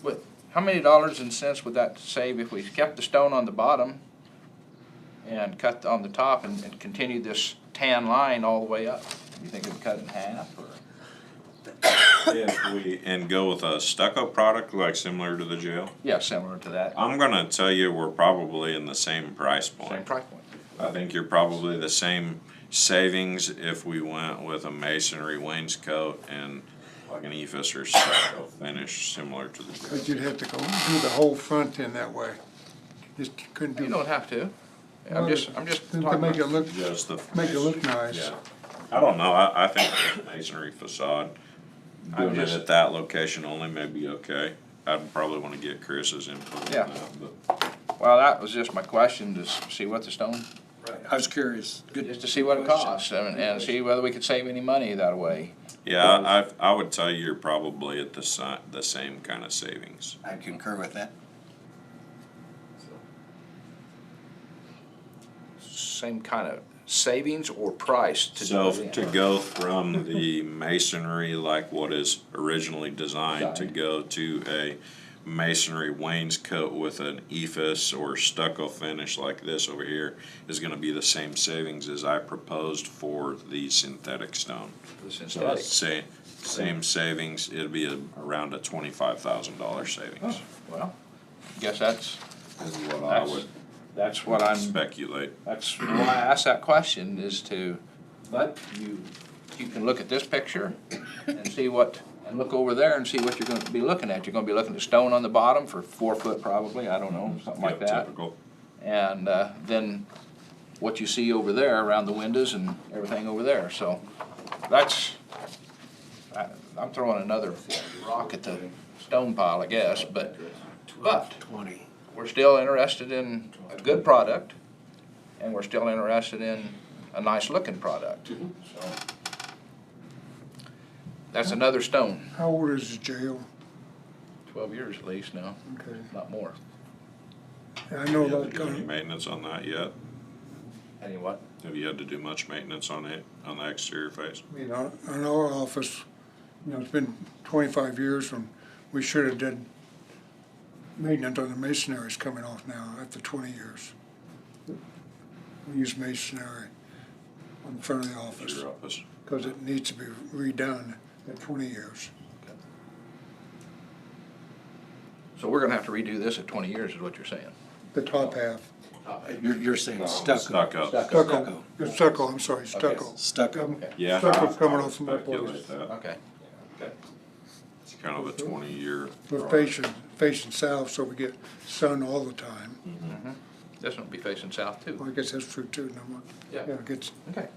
But how many dollars and cents would that save if we kept the stone on the bottom and cut on the top and continued this tan line all the way up? You think it would cut it in half, or? And go with a stucco product like similar to the jail? Yeah, similar to that. I'm gonna tell you we're probably in the same price point. Same price point. I think you're probably the same savings if we went with a masonry wainscot and like an ephes or stucco finish similar to the jail. but you'd have to go do the whole front in that way. Just couldn't do. You don't have to. I'm just To talking make it about. look, Just the. make it look nice. Yeah. I don't know, I think the masonry facade, doing it at that location only may be okay. I'd probably wanna get Chris's input on Yeah. that, but. Well, that was just my question, to see what the stone, Right, I was curious. Good. just to see what it costs, and see whether we could save any money that way. Yeah, I would tell you you're probably at the same kind of savings. I concur with that. Same kind of savings or price to do So it in. to go from the masonry, like what is originally designed, to go to a masonry wainscot with an ephes or stucco finish like this over here is gonna be the same savings as I proposed for the synthetic stone. The So synthetic. say, same savings, it'll be around a $25,000 savings, Well, guess that's, is what I would that's what I'm, speculate. that's why I asked that question is to, but you can look at this picture and see what, and look over there and see what you're gonna be looking at. You're gonna be looking at stone on the bottom for 4 foot probably, I don't know, something like Yep, that. typical. And then what you see over there around the windows and everything over there. So that's, I'm throwing another rock at the stone pile, I guess, but we're still interested in a good product, and we're still interested in a nice looking product. So that's another stone. How old is the jail? 12 years at least now, Okay. not more. I know Have you that had to do any kind maintenance on that yet? Any what? Have you had to do much maintenance on it, on the exterior face? of, in our office, it's been 25 years and we should have did maintenance on the masonry's coming off now after 20 years. We use masonry on the front of the office Your office? because it needs to be redone at 20 years. So we're gonna have to redo this at 20 years is what you're saying? The top half. You're saying stucco. Stucco. Stucco, it's stucco, I'm sorry, stucco. Stucco. Yeah. Stucco's coming off from my Speculate place. that. Okay. It's kind of a 20-year. We're facing south, so we get sun all the time. This one will be facing south too. Well, I guess that's true too, no more. Yeah. Yeah, it gets, Okay.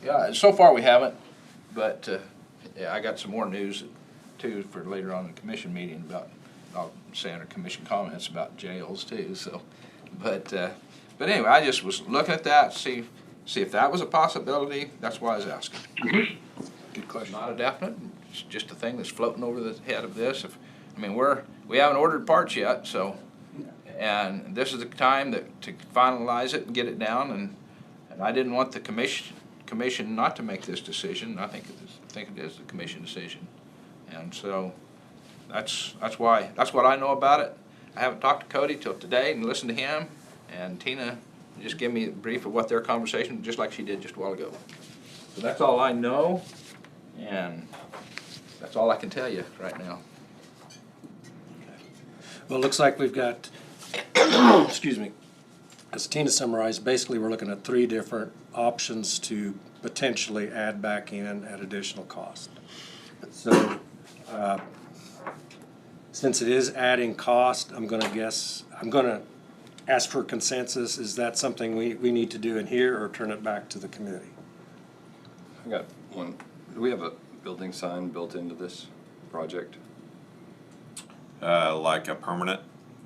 Yeah, so far we haven't, but, yeah, I got some more news too for later on in the commission meeting about, I'll say under commission comments about jails too, so. But anyway, I just was looking at that, see if that was a possibility, that's why I was asking. Good question. Not a definite, it's just a thing that's floating over the head of this. We haven't ordered parts yet, so, and this is the time to finalize it and get it down, and I didn't want the commission not to make this decision. I think it is the commission decision. And so, that's what I know about it. I haven't talked to Cody till today and listened to him, and Tina just gave me a brief of what their conversation, just like she did just a while ago. So that's all I know, and that's all I can tell you right now. Well, it looks like we've got, excuse me, as Tina summarized, basically we're looking at 3 different options to potentially add back in at additional cost. So, since it is adding cost, I'm gonna ask for consensus. Is that something we need to do in here or turn it back to the committee? I got one. Do we have a building sign built into this project? Like a permanent?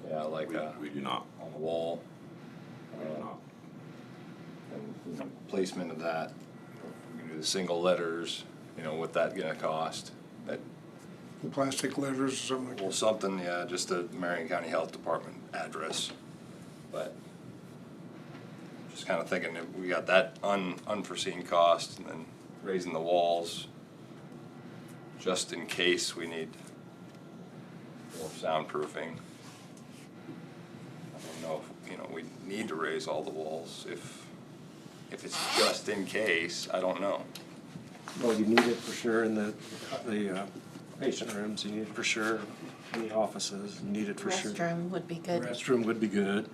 Yeah, like We do not. on the wall. And placement of that. We can do the single letters, what that gonna cost. That, the plastic letters or something like well, that. something, yeah, just the Marion County Health Department address. But just kinda thinking if we got that unforeseen cost and then raising the walls just in case we need more soundproofing. I don't know if, we need to raise all the walls. If it's just in case, I don't know. Well, you need it for sure in the patient rooms, you need it for sure in the offices, you need it for sure. Restroom would be good. Restroom would be good.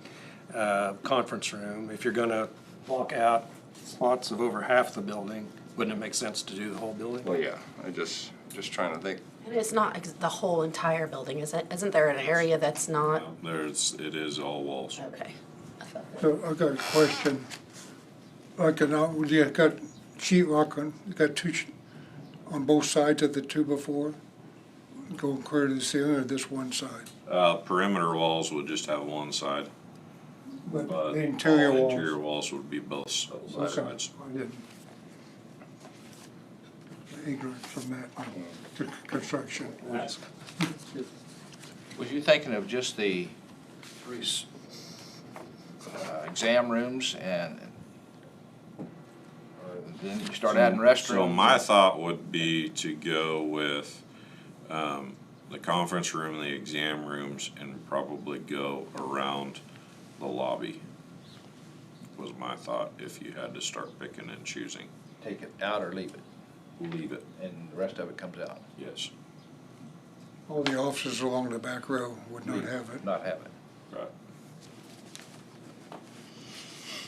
Conference room, if you're gonna block out spots of over half the building, wouldn't it make sense to do the whole building? Well, yeah, I just trying to think. And it's not the whole entire building, is it? Isn't there an area that's not? It is all walls. Okay. I thought that- So I got a question. Like, you got sheet rock on, you got on both sides of the 2x4? Going clear to the ceiling or this one side? Perimeter walls would just have one side, But but the interior all walls. interior walls would be both Okay, sides. I didn't. Ignorant from that to construction. Was you thinking of just the 3 exam rooms and or then you start adding restrooms? So my thought would be to go with, the conference room, the exam rooms, and probably go around the lobby, was my thought, if you had to start picking and choosing. Take it out or leave it, Leave it, and the rest of it comes out, yes. All the offices along the back row would not have it. not have it. Right.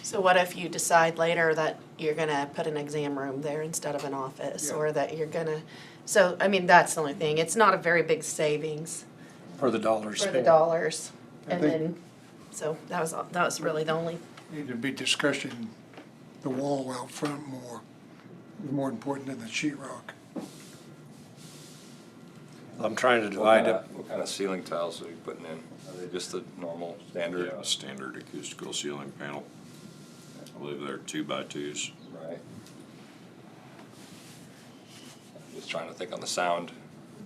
So what if you decide later that you're gonna put an exam room there instead of an office, Yeah. or that you're gonna, so, I mean, that's the only thing, it's not a very big savings For the dollars for spent. the dollars. I And think- then, so that was really the only, Need to be discussing the wall out front more important than the sheetrock. I'm trying to divide it. What kind of ceiling tiles are you putting in? Are they just the normal standard? Yeah, standard acoustical ceiling panel. I believe they're 2x2s. Right. Just trying to think on the sound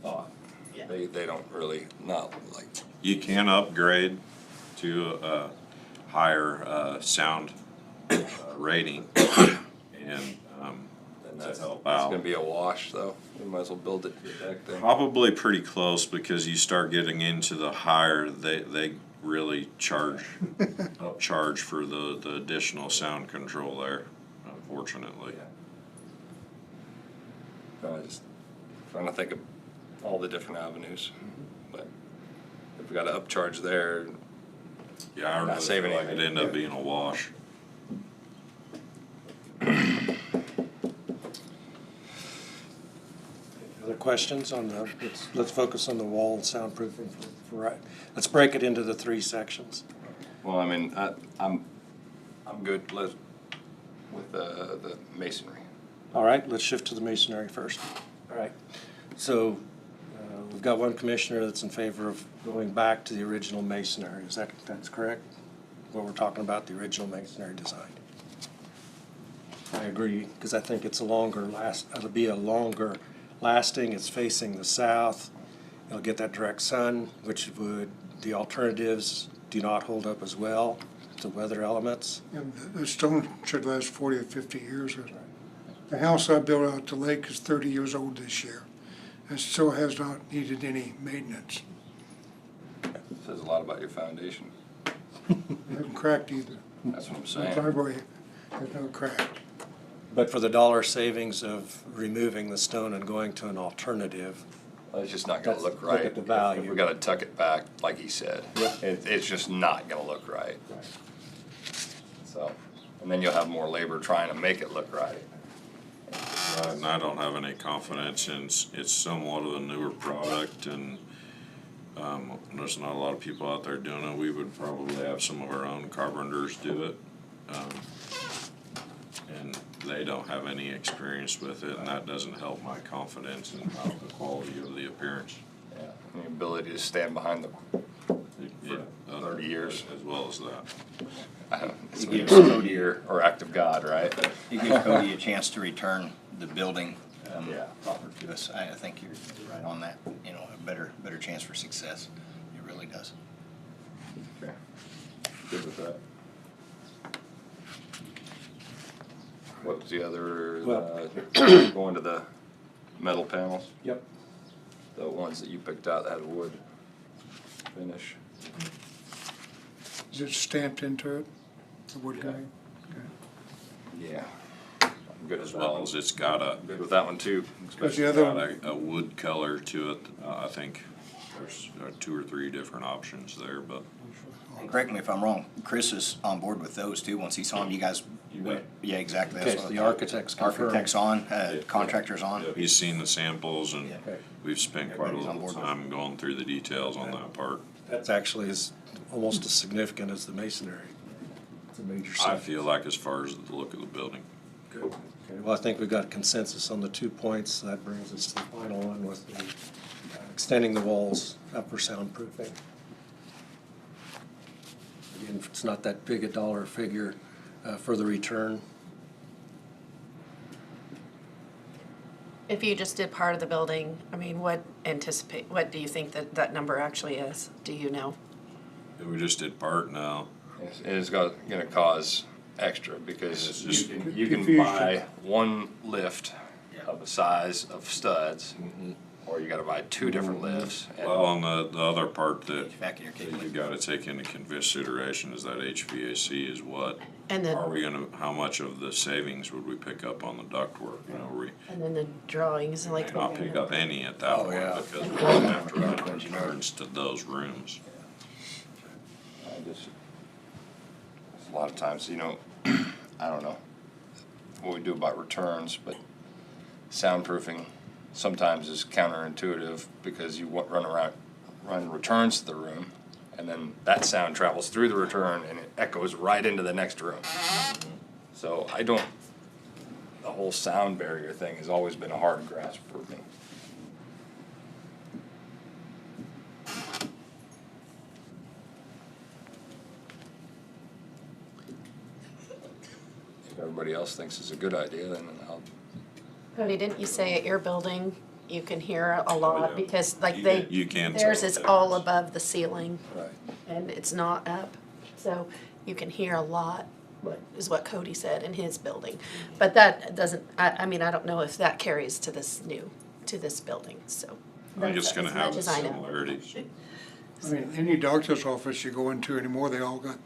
thought. Yeah. They don't really, not like, You can upgrade to a higher sound rating, and then to that's help gonna out. be a wash though. We might as well build it to the deck then. Probably pretty close, because you start getting into the higher, they really charge for the additional sound control there, unfortunately. I just trying to think of all the different avenues, but if we got to upcharge there, Yeah, I Not really saving feel like it'd anything. end up being a wash. Other questions on the, let's focus on the wall and soundproofing for right. Let's break it into the three sections. well, I mean, I'm good with the masonry. All right, let's shift to the masonry first. All right, so we've got one commissioner that's in favor of going back to the original masonry. That's correct? What we're talking about, the original masonry design. I agree, because I think it's it'll be a longer lasting, it's facing the south. It'll get that direct sun, which the alternatives do not hold up as well to weather elements. And the stone should last 40 or 50 years. The house I built out the lake is 30 years old this year, and still has not needed any maintenance. Says a lot about your foundation. It hasn't cracked either. That's what I'm The saying. driveway has not cracked. But for the dollar savings of removing the stone and going to an alternative, Well, it's just not gonna Let's look look right. at the If value. we gotta tuck it back, like he said. Yep. It's just not gonna look right. So, and then you'll have more labor trying to make it look right. And I don't have any confidence in, it's somewhat of a newer product, and there's not a lot of people out there doing it. We would probably have some of our own carpenters do it. And they don't have any experience with it, and that doesn't help my confidence in how the quality of the appearance. Yeah. And the ability to stand behind them. Yeah, 30 years. As well as that. It's It gives Cody or act of God, right? It gives Cody a chance to return the building Yeah. proper to us. I think you're right on that, you know, a better chance for success. It really does. Okay. Good with that. What's the other, going to the metal panels? yep. The ones that you picked out that had wood finish. Is it stamped into it, the wood grain? Yeah. I'm good As with that well one. as it's got Good with that one too. Because the other got one, a wood color to it. I think there's 2 or 3 different options there, but And correct me if I'm wrong, Chris is on board with those too. Once he saw them, you guys went, yeah, exactly. That's Okay, what I the thought. architect's confirmed. Architect's on, contractor's on. he's seen the samples, and Okay. we've spent quite a Everybody's on little board with time going through the details on that part. That's actually almost as significant as the masonry. It's a major I site. feel like as far as the look of the building. Good. Okay, well, I think we've got consensus on the 2 points. That brings us to the final one with the extending the walls up for soundproofing. Again, it's not that big a dollar figure for the return. if you just did part of the building, I mean, what do you think that number actually is? Do you know? If we just did part now, It's gonna cause extra because It's just you can confusion. buy one lift of a size of studs, or or you gotta buy two different lifts. And Well, on the other part that Back in your cable. you gotta take into consideration is that HVAC is what, And then, are we gonna, how much of the savings would we pick up on the ductwork? You know, we and then the drawings, may like. not pick up any at that Oh, point yeah. because we're gonna have to run returns to those rooms. I just, a lot of times, you know, I don't know what we do about returns, but soundproofing sometimes is counterintuitive because you run returns to the room, and then that sound travels through the return and it echoes right into the next room. So the whole sound barrier thing has always been a hard grasp for me. If everybody else thinks it's a good idea, then I'll. Cody, didn't you say at your building, you can hear a Oh, lot, yeah. because like You can theirs tell is the all difference. above the ceiling, Right. and it's not up, so you can hear a lot, is what Cody said in his building. But that doesn't, I mean, I don't know if that carries to this building, so. I think it's that's gonna as have much as I know. similarities. I mean, any doctor's office you go into anymore, they all got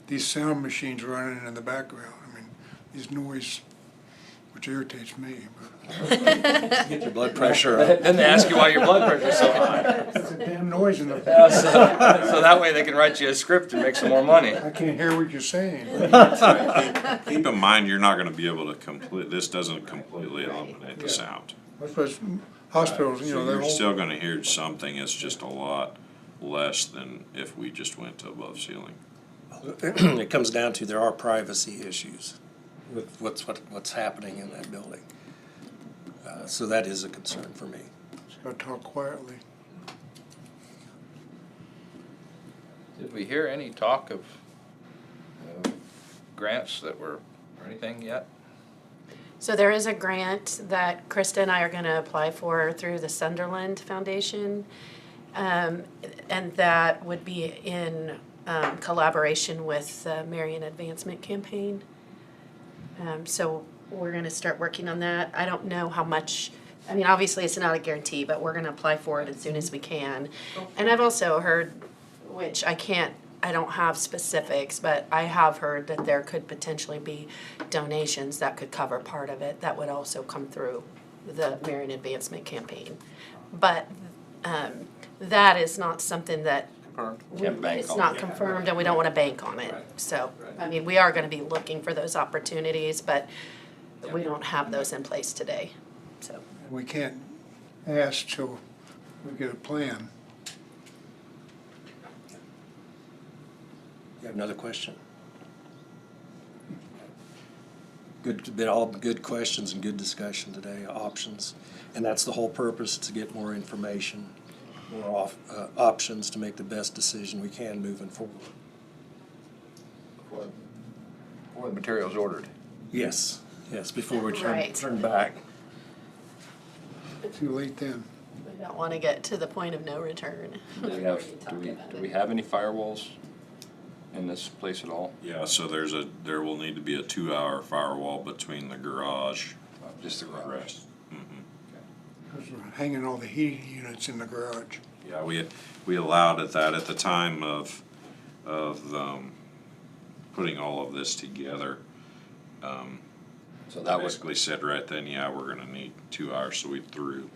these sound machines running in the background. I mean, these noise, which irritates me, but Get your blood pressure up. Then they ask you why your blood pressure's so high. it's a damn noise in the Yeah, background. so that way they can write you a script and make some more money. I can't hear what you're saying. Keep in mind, you're not gonna be able to this doesn't completely eliminate the sound. That's what hospitals, you know, So they're you're all. still gonna hear something, it's just a lot less than if we just went to above ceiling. It comes down to, there are privacy issues with what's happening in that building. So that is a concern for me. Just gotta talk quietly. Did we hear any talk of grants that were, or anything yet? So there is a grant that Krista and I are gonna apply for through the Sunderland Foundation. And that would be in collaboration with the Marion Advancement Campaign. So we're gonna start working on that. I don't know how much, I mean, obviously it's not a guarantee, but we're gonna apply for it as soon as we can. And I've also heard, which I don't have specifics, but I have heard that there could potentially be donations that could cover part of it. That would also come through the Marion Advancement Campaign. But that is not something that Can't bank it's on not it. confirmed, and we don't wanna bank on it. So, I mean, we are gonna be looking for those opportunities, but we don't have those in place today, so. We can't ask till we get a plan. You have another question? Been all good questions and good discussion today, options. And that's the whole purpose, to get more information, more options to make the best decision we can moving forward. Or the materials ordered? Yes, before we Right. turn back. Too late then. We don't wanna get to the point of no return. Do we have any firewalls in this place at all? Yeah, so there will need to be a 2-hour firewall between the garage Just the and the garage? rest. Because we're hanging all the heating units in the garage. Yeah, we allowed it that at the time of putting all of this together. So that was, Basically said right then, yeah, we're gonna need 2 hours, so we threw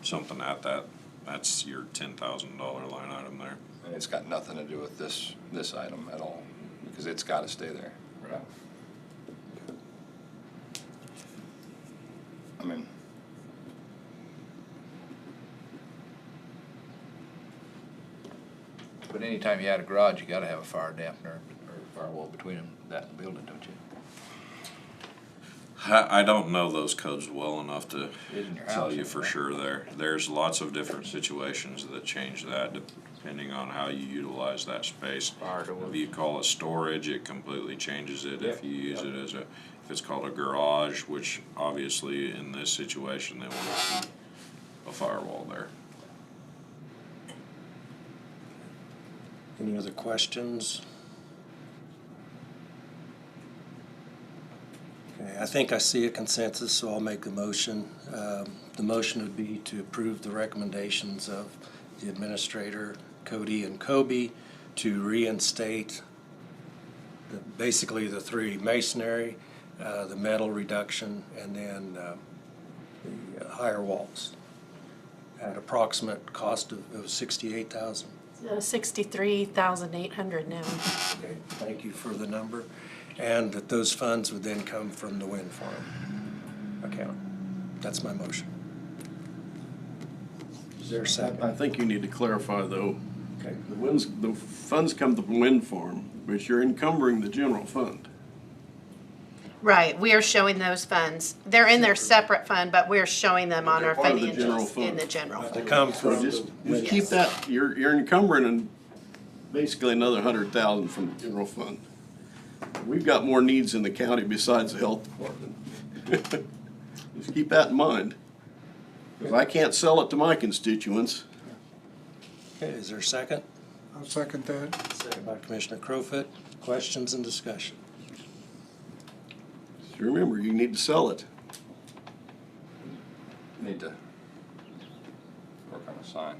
something at that. That's your $10,000 line item there. and it's got nothing to do with this item at all, because it's gotta stay there. Right. I mean, But anytime you add a garage, you gotta have a fire dampener or firewall between them, that and the building, don't you? I don't know those codes well enough to Is in your tell house, you for right? sure there. There's lots of different situations that change that depending on how you utilize that space. Fire doors. If you call it storage, it completely changes it. If you use it as if it's called a garage, which obviously in this situation, they want to keep a firewall there. Any other questions? Okay, Okay, I think I see a consensus, so I'll make the motion. The motion would be to approve the recommendations of the administrator, Cody and Kobe, to reinstate basically the three: masonry, the metal reduction, and then the higher walls at approximate cost of $68,000. 63,800 now. Okay, thank you for the number. And that those funds would then come from the wind farm account. That's my motion. Is there a I second? think you need to clarify, though, Okay. the funds come to the wind farm, but you're encumbering the general fund. Right, we are showing those funds. They're in their separate fund, but we're showing them on our They're part of the general financials in fund. the general To fund. come So from just the keep that, you're encumbering and basically another 100,000 from the general fund. We've got more needs in the county besides the health department. Just keep that in mind. Because I can't sell it to my constituents. Okay, is there a second? I'll second that. Second by Commissioner Crowfoot. Questions and discussion? Just remember, you need to sell it. Need to work on a sign.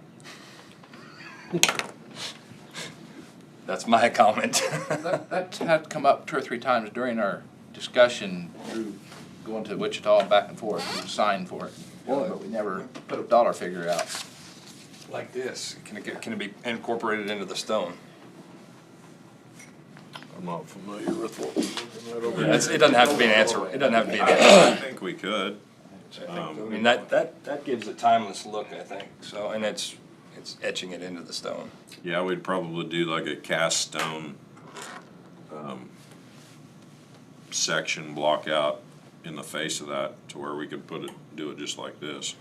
That's my comment. That had come up 2 or 3 times during our discussion through going to Wichita and back and forth, to sign for it. But we never put a dollar figure out. Like this, can it be incorporated into the stone? I'm not familiar with what we're looking at over there. It doesn't have to be an answer, it doesn't have to be an I answer. think we could. I mean, that gives a timeless look, I think, so, and it's etching it into the stone. Yeah, we'd probably do like a cast stone section block out in the face of that to where we could do it just like this.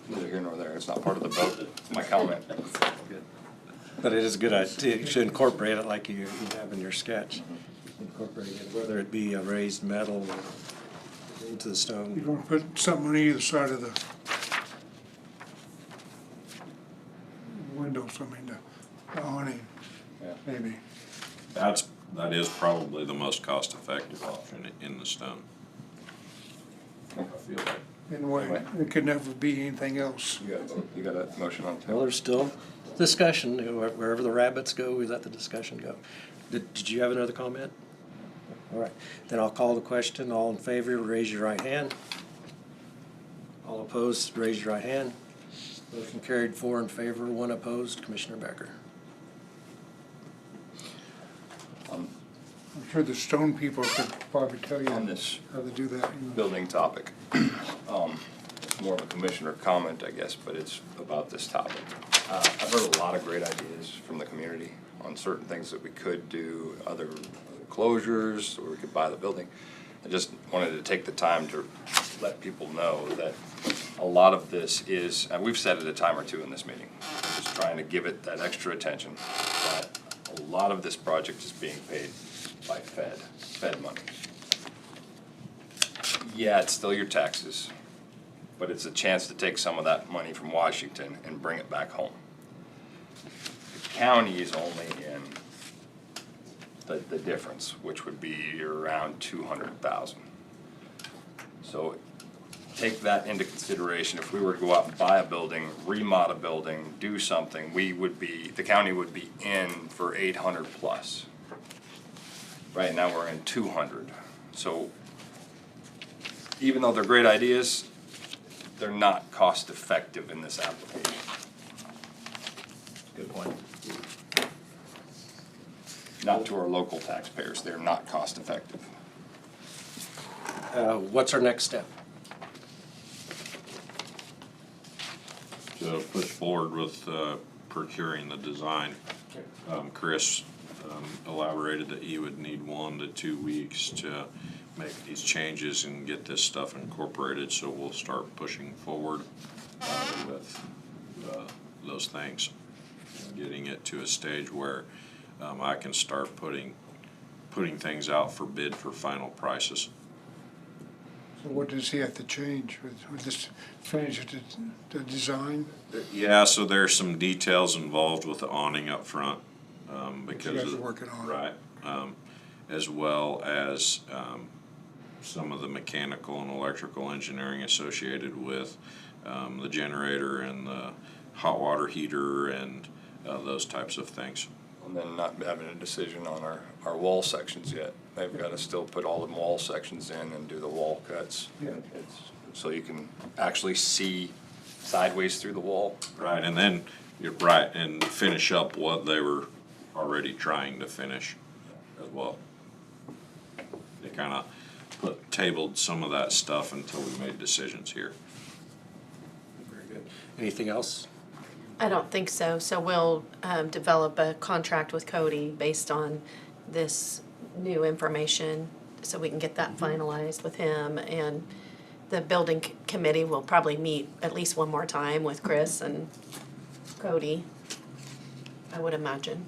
Neither here nor there, it's not part of the vote, my comment. But it is a good idea. You should incorporate it like you have in your sketch. Incorporate it, whether it be a raised metal or into the You stone. want to put something on either side of the windows, I mean, the awning, Yeah. maybe. That is probably the most cost-effective option in the stone. I feel like. Anyway, it could never be anything else. You got a motion on the Well, table? there's still discussion. Wherever the rabbits go, we let the discussion go. Did you have another comment? All right, then I'll call the question. All in favor, raise your right hand. All opposed, raise your right hand. Motion carried, 4 in favor, 1 opposed. Commissioner Becker. I'm sure the stone people could probably tell you On this how to do that. building topic. It's more of a commissioner comment, I guess, but it's about this topic. I've heard a lot of great ideas from the community on certain things that we could do, other closures, or we could buy the building. I just wanted to take the time to let people know that a lot of this is, and we've said it a time or two in this meeting, I'm just trying to give it that extra attention, that a lot of this project is being paid by Fed money. Yeah, it's still your taxes, but it's a chance to take some of that money from Washington and bring it back home. The county is only in the difference, which would be around 200,000. So take that into consideration. If we were to go out and buy a building, remodel a building, do something, the county would be in for 800 plus. Right now, we're in 200. So even though they're great ideas, they're not cost effective in this application. Good point. Not to our local taxpayers, they're not cost effective. What's our next step? To push forward with procuring the design. Chris elaborated that he would need 1 to 2 weeks to make these changes and get this stuff incorporated, so we'll start pushing forward with those things. Getting it to a stage where I can start putting things out for bid for final prices. So what does he have to change with this, finish the design? Yeah, so there's some details involved with the awning up front, because guys of, are working on. right. as well as some of the mechanical and electrical engineering associated with the generator and the hot water heater and those types of things. And then not having a decision on our wall sections yet. They've got to still put all the wall sections in and do the wall cuts. Yeah. So you can actually see sideways through the wall. Right, and then, you're right, and finish up what they were already trying to finish as well. They kind of tabled some of that stuff until we made decisions here. Very good. Anything else? I don't think so. So we'll develop a contract with Cody based on this new information, so we can get that finalized with him. And the building committee will probably meet at least one more time with Chris and Cody, I would imagine.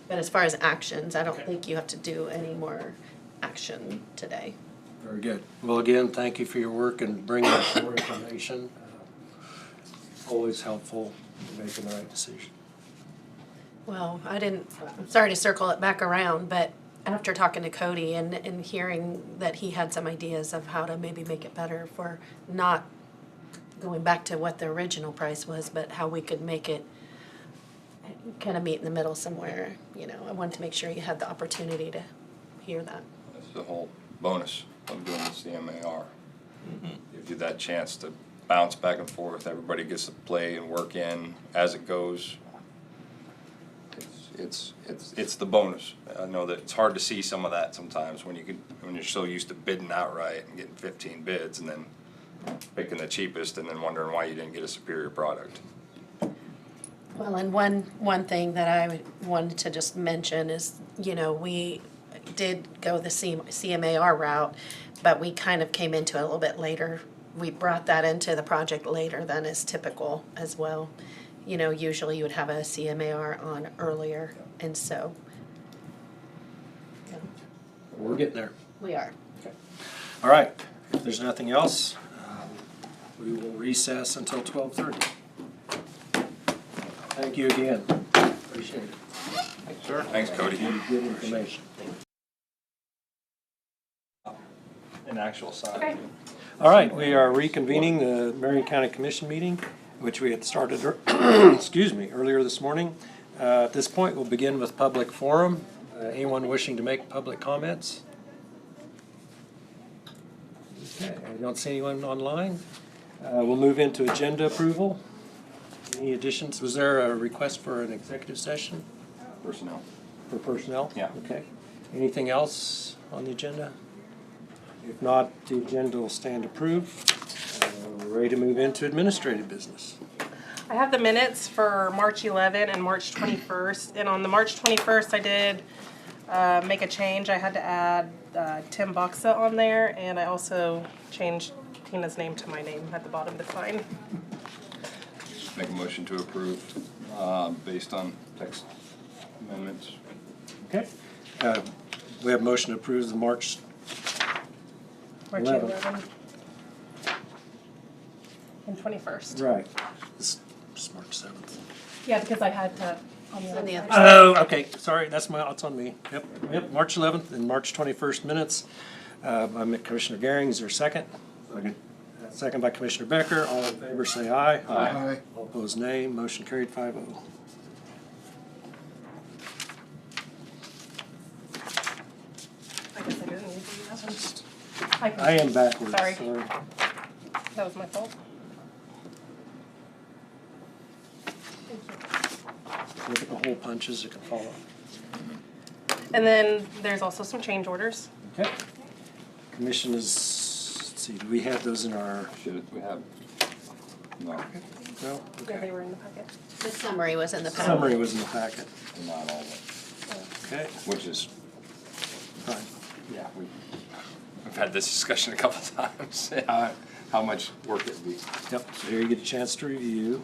But as far as actions, I don't think you have to do any more action today. Very good. Well, again, thank you for your work and bringing us more information. Always helpful in making the right decision. Well, I'm sorry to circle it back around, but after talking to Cody and hearing that he had some ideas of how to maybe make it better for not going back to what the original price was, but how we could make it kind of meet in the middle somewhere, I wanted to make sure you had the opportunity to hear that. That's the whole bonus of doing the CMAR. Gives you that chance to bounce back and forth. Everybody gets to play and work in as it goes. It's the bonus. I know that it's hard to see some of that sometimes when you're so used to bidding outright and getting 15 bids and then picking the cheapest and then wondering why you didn't get a superior product. Well, and one thing that I wanted to just mention is, we did go the CMAR route, but we kind of came into it a little bit later. We brought that into the project later than is typical as well. Usually you would have a CMAR on earlier, and so. We're getting there. We are. All right, if there's nothing else, we will recess until 12:30. Thank you again. Appreciate it. Sure. Thanks, Cody. Good information. An actual sign. Okay. All right, we are reconvening the Marion County Commission meeting, which we had started, earlier this morning. At this point, we'll begin with public forum. Anyone wishing to make public comments? Okay, I don't see anyone online. We'll move into agenda approval. Any additions? Was there a request for an executive session Personnel. for personnel? Yeah. Okay. Anything else on the agenda? If not, the agenda will stand approved. We're ready to move into administrative business. I have the minutes for March 11 and March 21st, and on the March 21st, I did make a change. I had to add Tim Boxa on there, and I also changed Tina's name to my name at the bottom of the sign. Make a motion to approve based on text amendments. Okay. We have a motion to approve the March 11. 11 and 21st. Right. This is March 7th. Yeah, because I had to, on the On the other other side. Oh, okay, sorry, that's on me. Yep, March 11th and March 21st minutes. By Commissioner Gehring, is there a second? Second. Second by Commissioner Becker. All in favor, say aye. Aye. All opposed, nay. Motion carried 5-0. I guess I didn't need to do that one. I am backwards, Sorry. sorry. That was my fault. Look at the hole punches that can follow. And then there's also some change orders. Okay. Commission is, let's see, do we have those in our, We have, no, no? Yeah, they Okay. were in the packet. The summary was in the packet. Summary was in the packet. not all of it, Okay, which is, fine. yeah, we've had this discussion a couple times, how much work it would be. Yep, so here you get a chance to review.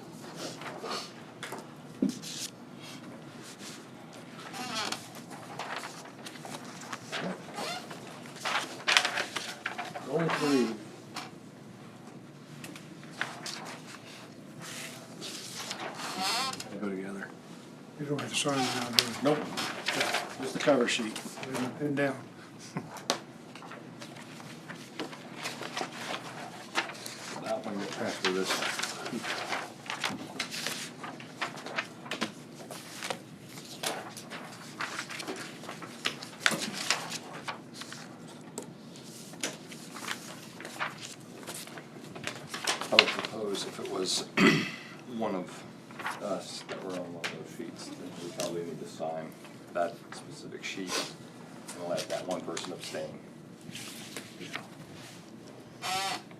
Going through. They go together. You don't have to sign it now, do you? Nope. Here's the cover sheet. And down. That one, get transfer this. I would propose if it was one of us that were on one of those sheets, then we probably need to sign that specific sheet and let that one person abstain.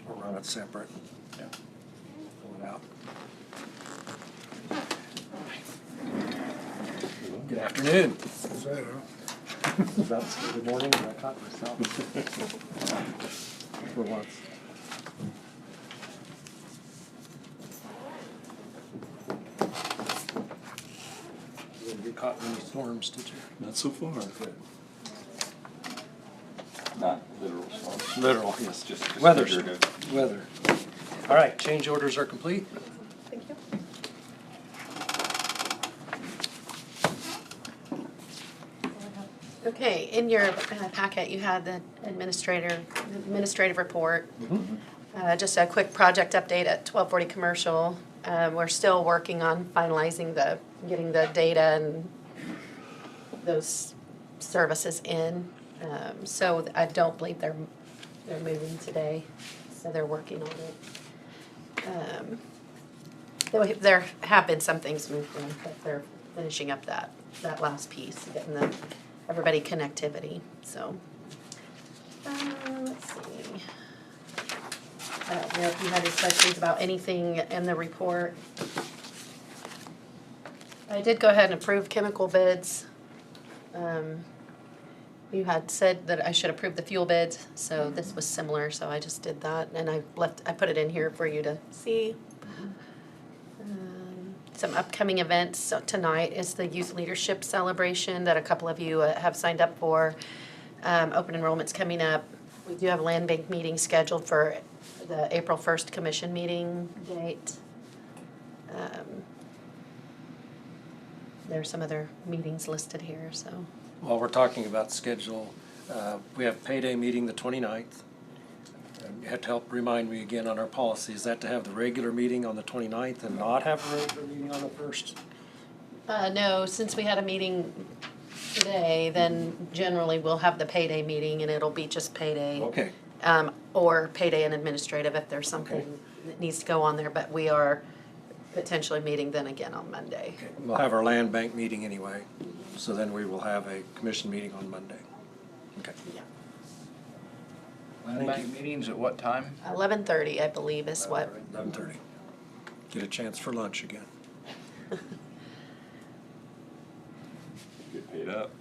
Or run it separate. Yeah. Pull it out. Good afternoon. Is that, That's good morning, I caught myself. For once. You didn't get caught in any storms, did you? Not so far. Good. Not literal storms. Literal, yes. Just Weather. figurative. Weather. All right, change orders are complete. Thank you. Okay, in your packet, you had the administrative report. Just a quick project update at 1240 Commercial. We're still working on finalizing getting the data and those services in. So I don't believe they're moving today, so they're working on it. There have been some things moved in, but they're finishing up that last piece, getting everybody connectivity, so. Let's see. I don't know if you had any questions about anything in the report. I did go ahead and approve chemical bids. You had said that I should approve the fuel bids, so this was similar, so I just did that, and I put it in here for you to see. Some upcoming events. So tonight is the Youth Leadership Celebration that a couple of you have signed up for. Open enrollment's coming up. We do have a land bank meeting scheduled for the April 1st commission meeting date. There are some other meetings listed here, so. While we're talking about schedule, we have payday meeting the 29th. You have to help remind me again on our policy. Is that to have the regular meeting on the 29th and not have a regular meeting on the 1st? No, since we had a meeting today, then generally we'll have the payday meeting and it'll be just payday. Okay. Or payday and administrative if there's something Okay. that needs to go on there, but we are potentially meeting then again on Monday. Okay. We'll have our land bank meeting anyway, so then we will have a commission meeting on Monday. Okay. Yeah. Land bank meetings at what time? 11:30, I believe, is what. 11:30. Get a chance for lunch again. Get paid up.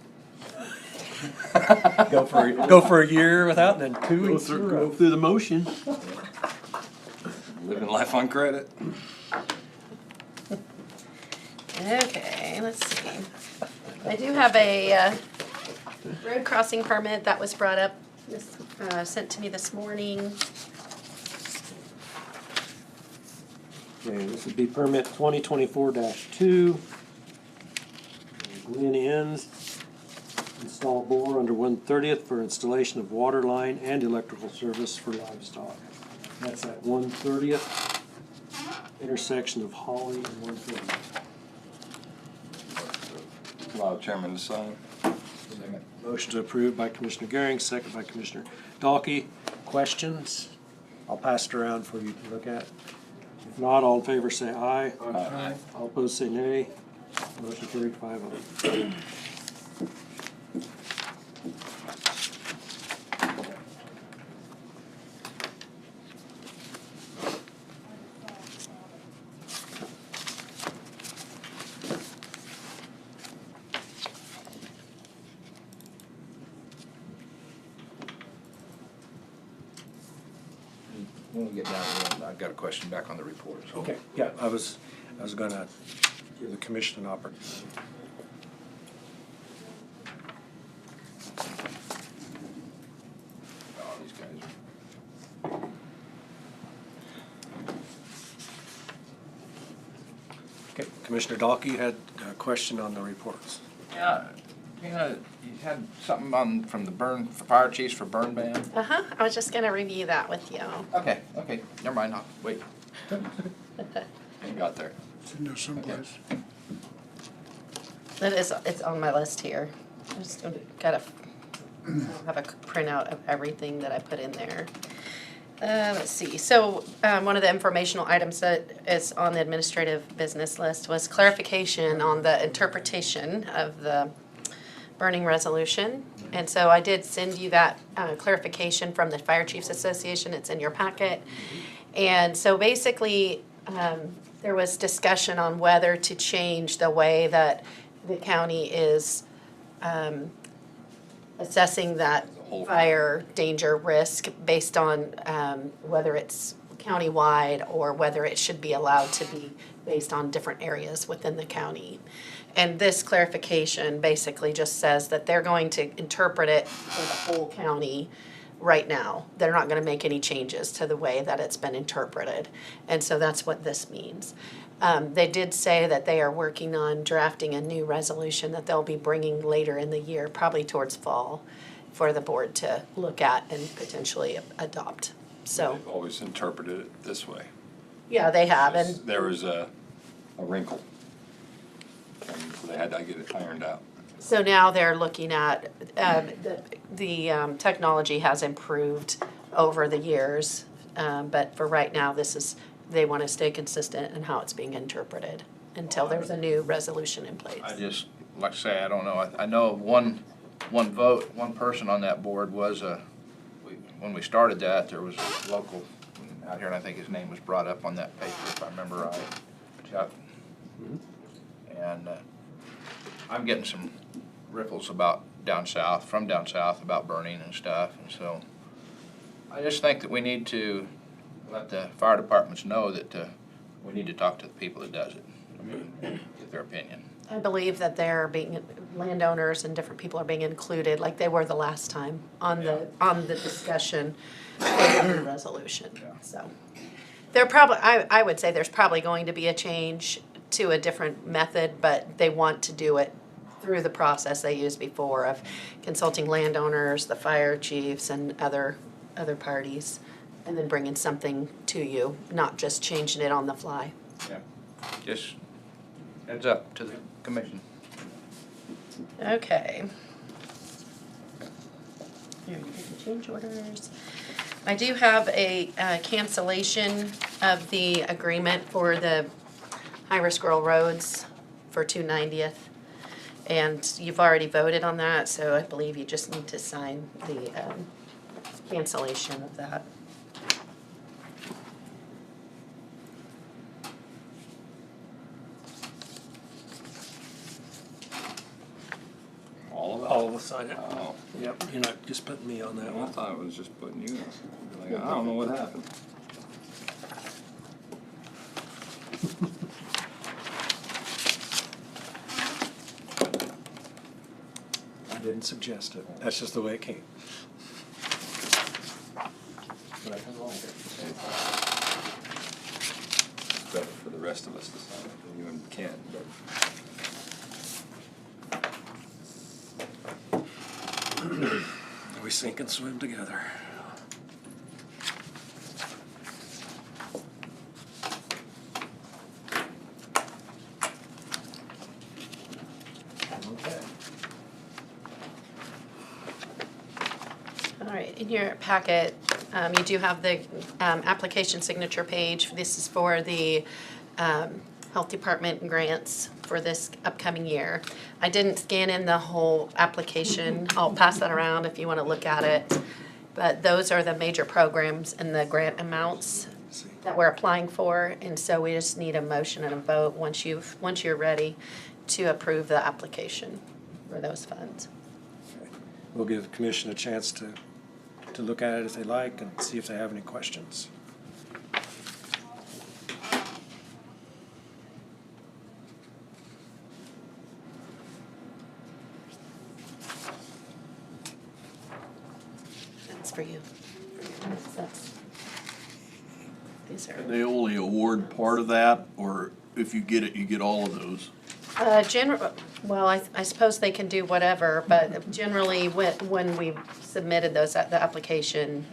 Go for a year without, and then 2 weeks. in a row. Go through the motion. Living life on credit. Okay, let's see. I do have a road crossing permit that was brought up, sent to me this morning. Okay, this would be permit 2024-2. Glen Inns, install bore under 130th for installation of water line and electrical service for livestock. That's at 130th, intersection of Holly and 130th. Allow Chairman to sign. Motion to approve by Commissioner Goering, second by Commissioner Dalkey. Questions? I'll pass it around for you to look at. If not, all in favor say aye. Aye. All opposed say nay. Motion carried 5-0. When we get down to it, I've got a question back on the report. So. Okay, yeah, I was gonna give the commission an opportunity. Oh, these guys. Okay, Commissioner Dalkey had a question on the reports. Yeah, Tina, you had something on, from the burn, for fire chiefs for burn ban? Uh-huh, I was just gonna review that with you. Okay, never mind, I'll wait. You got there. It's in there someplace. It's on my list here. I just gotta have a printout of everything that I put in there. Let's see, so, one of the informational items that is on the administrative business list was clarification on the interpretation of the burning resolution. And so I did send you that, clarification from the Fire Chiefs Association, it's in your packet. And so basically, there was discussion on whether to change the way that the county is, assessing that fire danger risk based on whether it's countywide or whether it should be allowed to be based on different areas within the county. And this clarification basically just says that they're going to interpret it for the whole county right now. They're not gonna make any changes to the way that it's been interpreted. And so that's what this means. They did say that they are working on drafting a new resolution that they'll be bringing later in the year, probably towards fall, for the board to look at and potentially adopt. So, They've always interpreted it this way. yeah, they have, and There was a wrinkle. And so they had to get it ironed out. so now they're looking at, the technology has improved over the years, but for right now, they want to stay consistent in how it's being interpreted until there's a new resolution in place. I just, like I say, I don't know, I know of one vote, one person on that board was when we started that, there was a local out here, and I think his name was brought up on that paper, if I remember right, Chuck. And I'm getting some ripples about from down south about burning and stuff, and so I just think that we need to let the fire departments know that we need to talk to the people that does it, I mean, get their opinion. I believe that landowners and different people are being included, like they were the last time, on the discussion of the resolution, so. I would say there's probably going to be a change to a different method, but they want to do it through the process they used before of consulting landowners, the fire chiefs, and other parties, and then bringing something to you, not just changing it on the fly. Yeah, just heads up to the commission. Okay. Here, you get the change orders. I do have a cancellation of the agreement for the high-risk rural roads for 290th. And you've already voted on that, so I believe you just need to sign the cancellation of that. All of it? All of us sign it. Oh, Yep, you're not just putting me on that I one. thought it was just putting you in. Like, I don't know what happened. I didn't suggest it. That's just the way it came. But I can like it. It's better for the rest of us to sign it than you and Ken, but. We sink and swim together. Okay. All right, in your packet, you do have the application signature page. This is for the Health Department grants for this upcoming year. I didn't scan in the whole application. I'll pass that around if you want to look at it. But those are the major programs and the grant amounts that we're applying for. And so we just need a motion and a vote once you're ready to approve the application for those funds. We'll give the commission a chance to look at it if they like and see if they have any questions. That's for you. These are. They only award part of that, or if you get it, you get all of those? Well, I suppose they can do whatever, but generally, when we submitted those, the application,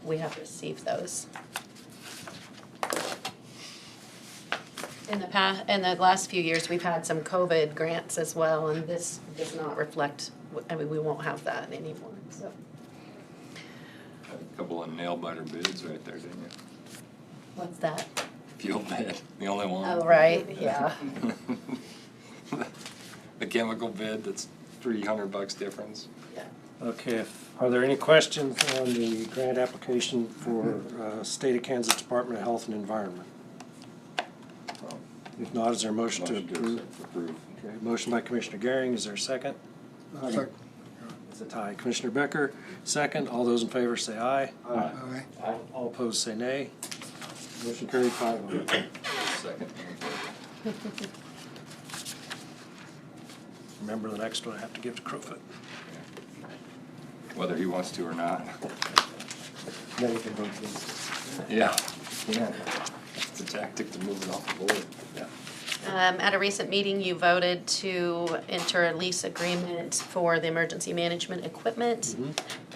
we have received those. In the last few years, we've had some COVID grants as well, and this does not reflect, I mean, we won't have that anymore, so. Had a couple of nail biter bids right there, didn't you? What's that? Fuel bid, the only one. Oh, right, yeah. The chemical bid, that's $300 difference. Okay, are there any questions on the grant application for State of Kansas Department of Health and Environment? If not, is there a motion to approve? Okay, motion by Commissioner Gehring, is there a second? Second. It's a tie. Commissioner Becker, second. All those in favor say aye. Aye. All opposed say nay. Motion carried 5-0. Second. Remember, the next one I have to give to Crowfoot. Whether he wants to or not. Then you can vote against it. Yeah. Yeah. It's a tactic to move it off the board. At a recent meeting, you voted to enter a lease agreement for the emergency management equipment.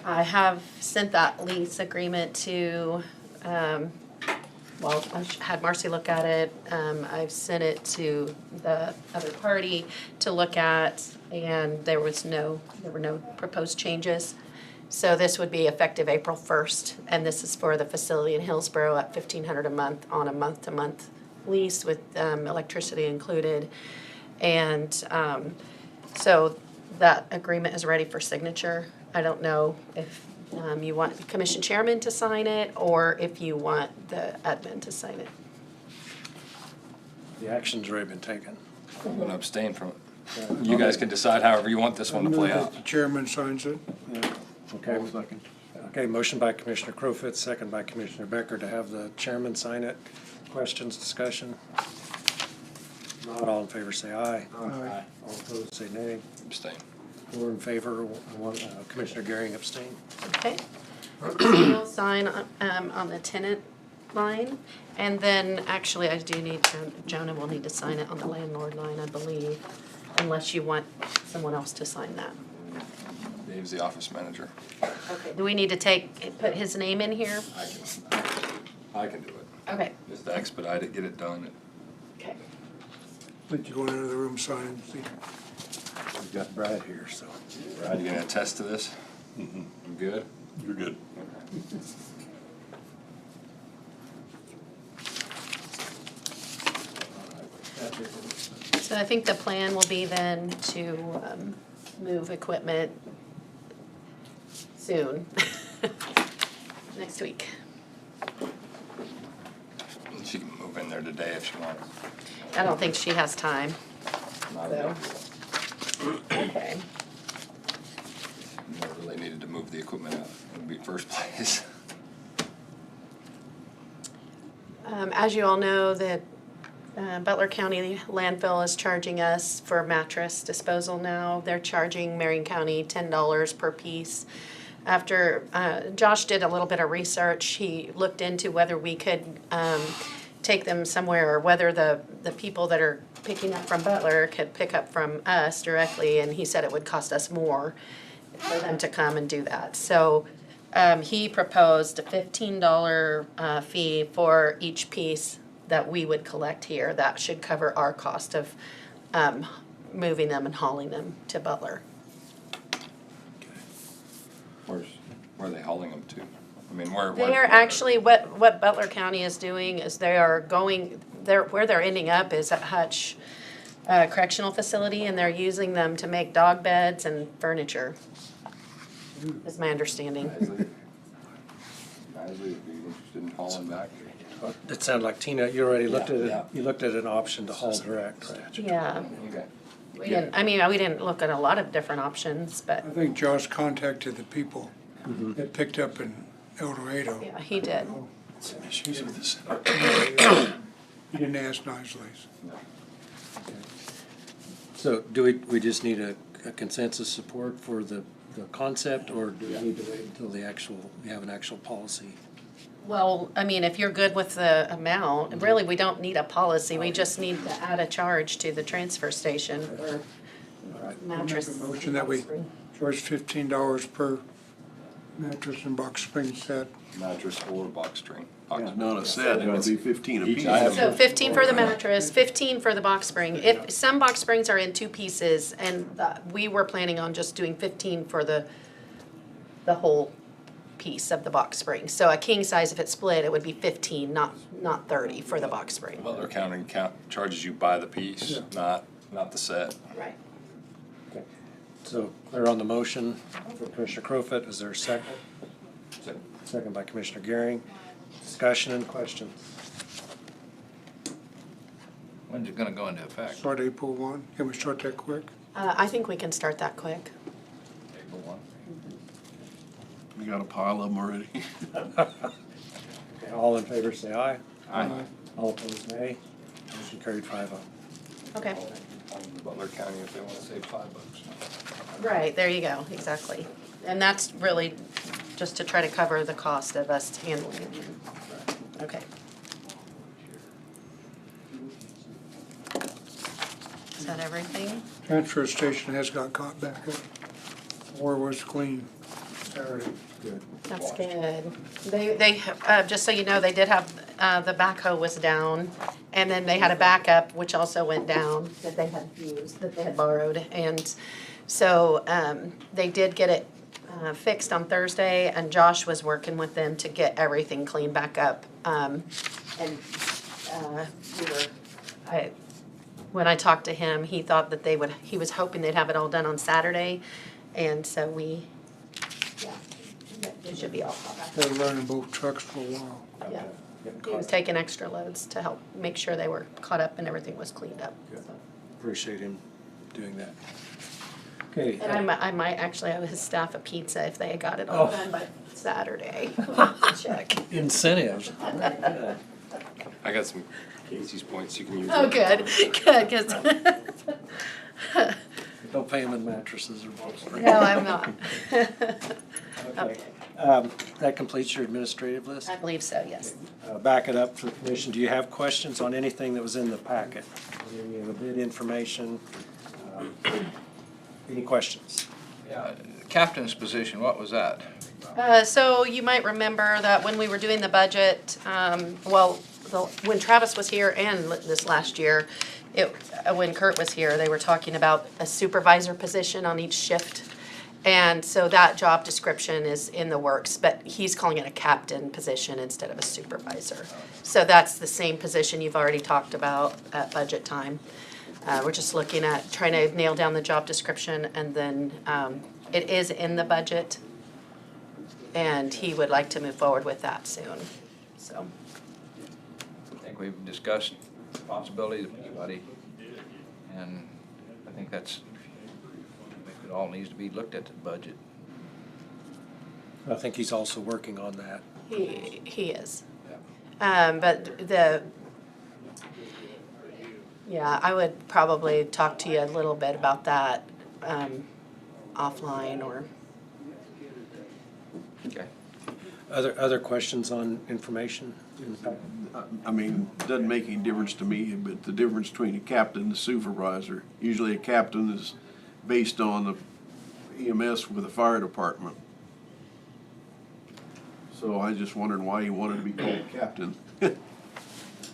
I have sent that lease agreement to, well, I had Marcy look at it. I've sent it to the other party to look at, and there were no proposed changes. So this would be effective April 1st, and this is for the facility in Hillsborough at $1,500 a month on a month-to-month lease with electricity included. And so that agreement is ready for signature. I don't know if you want the commission chairman to sign it or if you want the admin to sign it. The action's already been taken. I'm gonna abstain from it. You guys can decide however you want this one to play out. The chairman signs it. Okay. Okay, motion by Commissioner Crowfoot, second by Commissioner Becker to have the chairman sign it. Questions, discussion? Not all in favor say aye. Aye. All opposed say nay. Abstain. 4 in favor, Commissioner Gehring abstain. Okay. You'll sign on the tenant line. And then, actually, I do need, Jonah will need to sign it on the landlord line, I believe, unless you want someone else to sign that. Dave's the office manager. Okay, do we need to put his name in here? I can do it. Okay. Just to expedite it, get it done. Okay. But you go into the room, sign and see. We've got Brad here, so. Brad, you gonna attest to this? You good? You're good. So I think the plan will be then to move equipment soon, next week. She can move in there today if she wants. I don't think she has time, Not so. a big deal. Okay. Never really needed to move the equipment out. It would be first place. As you all know, the Butler County landfill is charging us for mattress disposal now. They're charging Marion County $10 per piece. After Josh did a little bit of research, he looked into whether we could take them somewhere, or whether the people that are picking up from Butler could pick up from us directly, and he said it would cost us more for them to come and do that. So he proposed a $15 fee for each piece that we would collect here. That should cover our cost of moving them and hauling them to Butler. Where are they hauling them to? I mean, where? They are actually, what Butler County is doing is they are going, where they're ending up is at Hutch Correctional Facility, and they're using them to make dog beds and furniture, is my understanding. Isley would be interested in hauling back. It sounded like, Tina, you already looked at Yeah. it, you looked at an option to haul direct, right? Yeah, Okay. we didn't look at a lot of different options, but I think Josh contacted the people that picked up in El Dorado. yeah, he did. Some issues with this. He didn't ask Isley's. So do we just need a consensus support for the concept, or do we need to wait until we have an actual policy? Well, I mean, if you're good with the amount, really, we don't need a policy, we just need to add a charge to the transfer station for mattress. Make a motion that we charge $15 per mattress and box spring set. Mattress or box spring. Yeah, not a set, it would be 15 apiece. I have- So 15 for the mattress, 15 for the box spring. If, some box springs are in two pieces, and we were planning on just doing 15 for the whole piece of the box spring. So a king size, if it's split, it would be 15, not 30 for the box spring. Butler County charges you by the piece, not the set. Right. So clear on the motion for Commissioner Crowfoot, is there a second? Second by Commissioner Gearing. Discussion and questions. When's it gonna go into effect? Start April 1. Can we start that quick? I think we can start that quick. April 1. We got a pile of them already. Okay, all in favor say aye. Aye. All opposed nay. Motion carried 5-0. Okay. Butler County if they wanna save $5. Right, there you go, exactly. And that's really just to try to cover the cost of us handling it. Okay. Is that everything? Transfer station has got caught back up. Or was clean Saturday. Good. That's good. They, just so you know, they did have, the backhoe was down, and then they had a backup, which also went down, that they had used, that they had borrowed, and so, they did get it, fixed on Thursday, and Josh was working with them to get everything cleaned back up. And, when I talked to him, he thought that he was hoping they'd have it all done on Saturday, and so it should be all caught back. They were running both trucks for a while. Yeah. He was taking extra loads to help make sure they were caught up and everything was cleaned up. Good. Appreciate him doing that. Okay. And I might actually have his staff a pizza if they had got it all Oh. done by Saturday. Check. Incentives. I got some Casey's points you can use. Oh, good, good, 'cause Don't pay them in mattresses or box springs. no, I'm not. Okay. That completes your administrative list? I believe so, yes. Back it up for the commission. Do you have questions on anything that was in the packet? Any of the bid information? Any questions? Yeah, captain's position, what was that? So you might remember that when we were doing the budget, when Travis was here and this last year, when Kurt was here, they were talking about a supervisor position on each shift. And so that job description is in the works, but he's calling it a captain position instead of a supervisor. So that's the same position you've already talked about at budget time. We're just looking at trying to nail down the job description, and then it is in the budget. And he would like to move forward with that soon, so. I think we've discussed possibilities of anybody, and I think it all needs to be looked at the budget. I think he's also working on that. He is. Yeah. But I would probably talk to you a little bit about that, offline or. Okay. Other questions on information? I mean, it doesn't make any difference to me, but the difference between a captain and a supervisor, usually a captain is based on the EMS with the fire department. So I just wondered why he wanted to be called captain. I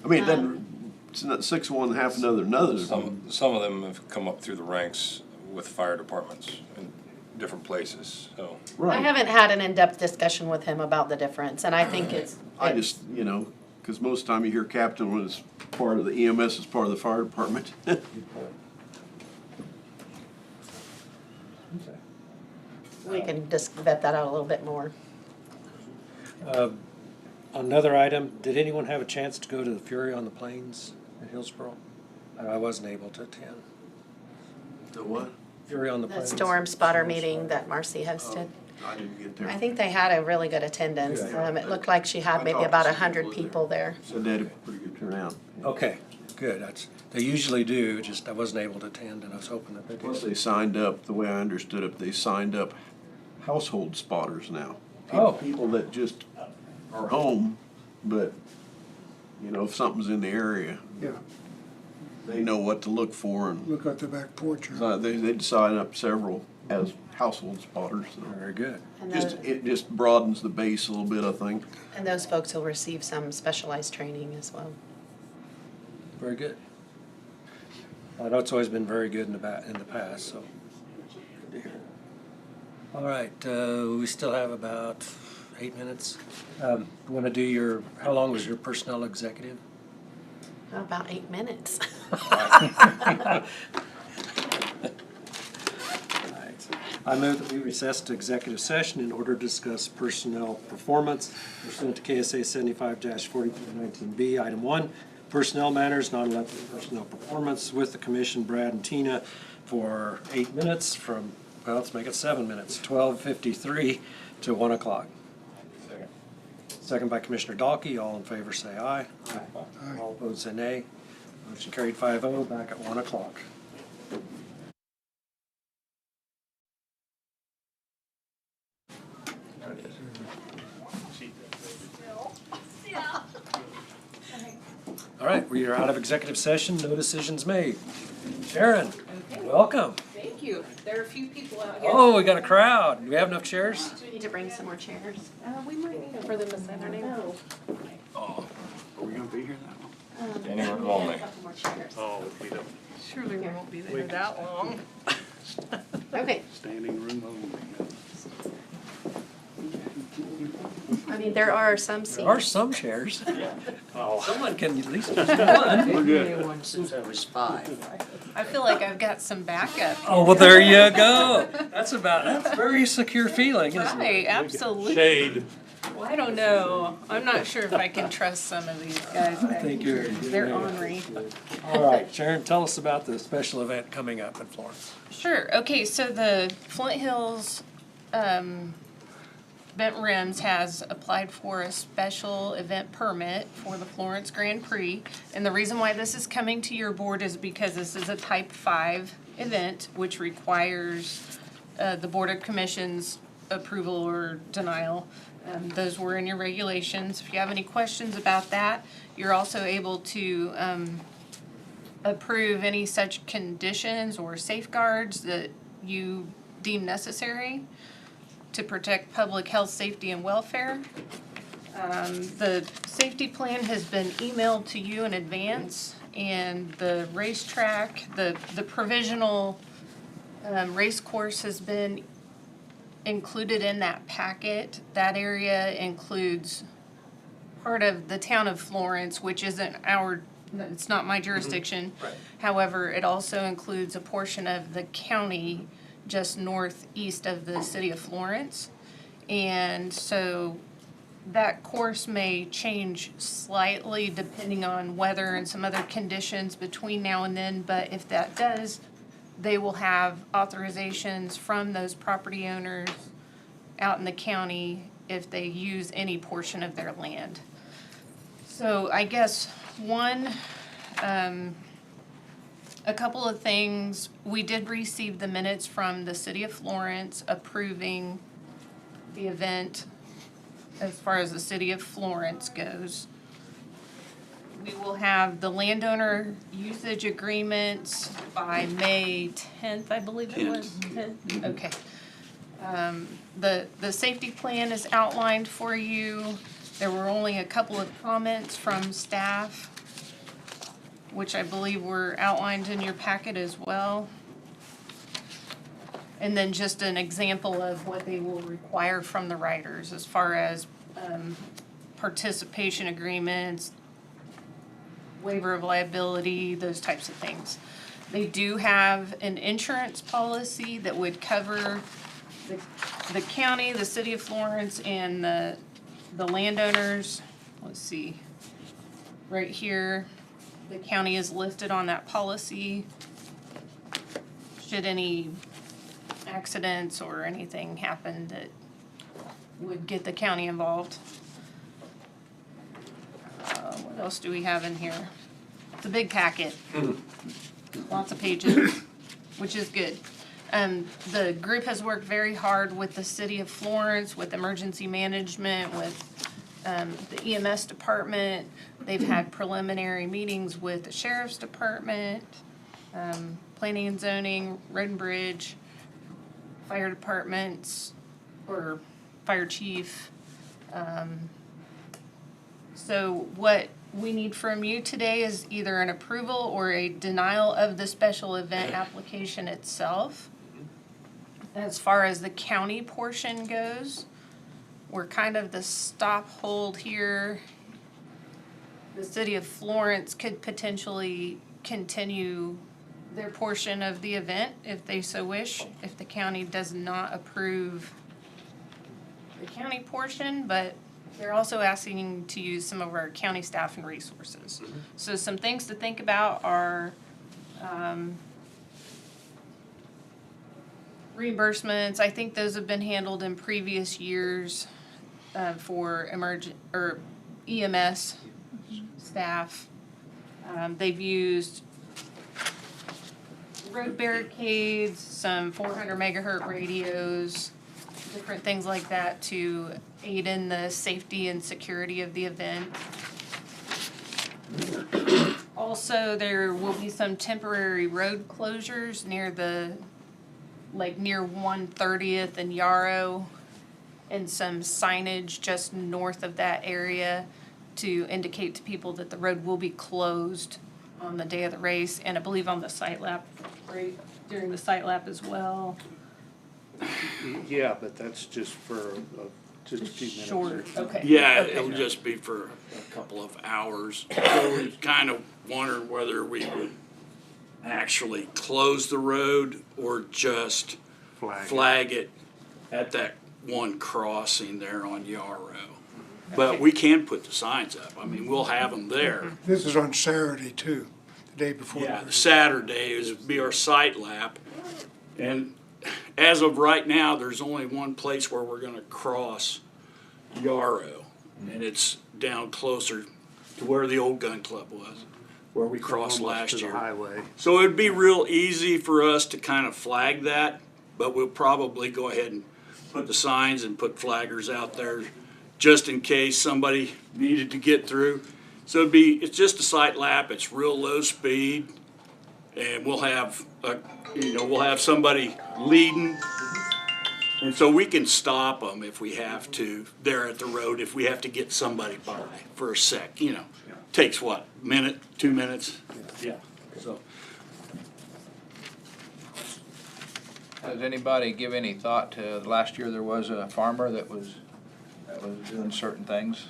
mean, it doesn't, it's not 6 of one, half another. Some of them have come up through the ranks with fire departments in different places, so. I haven't had an in-depth discussion with him about the difference, and I think it's. I just, because most of the time you hear captain when it's part of the EMS, is part of the fire department. We can just vet that out a little bit more. Another item, did anyone have a chance to go to the Fury on the Plains in Hillsborough? I wasn't able to attend. The what? Fury on the The Plains. storm spotter meeting that Marcy hosted. I didn't get there. I think they had a really good attendance. It looked like she had maybe about 100 people there. Said they had a pretty good turnout. Okay, good. They usually do, just I wasn't able to attend, and I was hoping that they Plus, did. they signed up, the way I understood it, they signed up household spotters now. Oh. People that just our home, but, you know, if something's in the area, Yeah, they know what to look for, and look out the back porch. they'd sign up several as household spotters, so. Very good. And It just broadens the base a little bit, I think. and those folks will receive some specialized training as well. Very good. I know it's always been very good in the past, so. Good to hear. All right, we still have about 8 minutes. Want to do how long was your personnel executive? About 8 minutes. I move that we recess to executive session in order to discuss personnel performance pursuant to KSA 75-4319B. Item 1, personnel matters, non-elected personnel performance with the commission, Brad and Tina, for 8 minutes from, well, let's make it 7 minutes, 12:53 to 1 o'clock. Second by Commissioner Dalkey. All in favor say aye. Aye. All opposed say nay. Motion carried 5-0, back at 1 o'clock. All right, we are out of executive session, no decisions made. Sharon, welcome. Thank you. There are a few people out here. Oh, we got a crowd. Do we have enough chairs? Do we need to bring some more chairs? We might need them for them to sign their name. Are we gonna be here that long? Standing room only. A couple more chairs. Oh, we don't. Surely we won't be there that long. Okay, Standing room only. I mean, there are some seats. There are some chairs. Someone can at least use one. We're good. I feel like I've got some backup. Oh, well, there you go. That's a very secure feeling, isn't it? Right, absolutely. Shade. Well, I don't know. I'm not sure if I can trust some of these guys. I think you're. They're ornery. All right, Sharon, tell us about the special event coming up in Florence. Sure. Okay, so the Flint Hills Bent Rims has applied for a special event permit for the Florence Grand Prix. And the reason why this is coming to your board is because this is a Type 5 event, which requires the Board of Commission's approval or denial. Those were in your regulations. If you have any questions about that, you're also able to approve any such conditions or safeguards that you deem necessary to protect public health, safety, and welfare. The safety plan has been emailed to you in advance, and the racetrack, the provisional race course has been included in that packet. That area includes part of the town of Florence, which isn't it's not my jurisdiction. Right. However, it also includes a portion of the county just northeast of the city of Florence. And so that course may change slightly depending on weather and some other conditions between now and then, but if that does, they will have authorizations from those property owners out in the county if they use any portion of their land. So I guess a couple of things. We did receive the minutes from the city of Florence approving the event as far as the city of Florence goes. We will have the landowner usage agreements by May 10th, I believe it was. 10th? Okay. The safety plan is outlined for you. There were only a couple of comments from staff, which I believe were outlined in your packet as well. And then just an example of what they will require from the riders as far as participation agreements, waiver of liability, those types of things. They do have an insurance policy that would cover the county, the city of Florence, and the landowners. Let's see, right here. The county is listed on that policy. Should any accidents or anything happen that would get the county involved. What else do we have in here? It's a big packet. Lots of pages, which is good. The group has worked very hard with the city of Florence, with emergency management, with the EMS department. They've had preliminary meetings with the sheriff's department, planning and zoning, road and bridge, fire departments, or fire chief. So what we need from you today is either an approval or a denial of the special event application itself. As far as the county portion goes, we're kind of the stop hold here. The city of Florence could potentially continue their portion of the event if they so wish, if the county does not approve the county portion, but they're also asking to use some of our county staff and resources. So some things to think about are reimbursements. I think those have been handled in previous years for emergent or EMS staff. They've used road barricades, some 400 megahertz radios, different things like that to aid in the safety and security of the event. Also, there will be some temporary road closures near near 130th and Yarrow, and some signage just north of that area to indicate to people that the road will be closed on the day of the race, and I believe on the site lap, right, during the site lap as well. Yeah, but that's just for just a few minutes. Short, okay. Yeah, Okay. it'll just be for a couple of hours. So we kind of wondered whether we would actually close the road or just flag it at that one crossing there on Yarrow. But we can put the signs up. I mean, we'll have them there. This is on Saturday too, the day before. Yeah, Saturday is be our site lap. And as of right now, there's only one place where we're gonna cross Yarrow. And it's down closer to where the old gun club was, where we crossed Almost last to the year. highway. So it'd be real easy for us to kind of flag that, but we'll probably go ahead and put the signs and put flaggers out there just in case somebody needed to get through. So it's just a site lap, it's real low speed, and we'll have somebody leading. And so we can stop them if we have to, there at the road, if we have to get somebody by for a sec, takes what, minute, 2 minutes? Yeah, so. Does anybody give any thought to, last year there was a farmer that was doing certain things?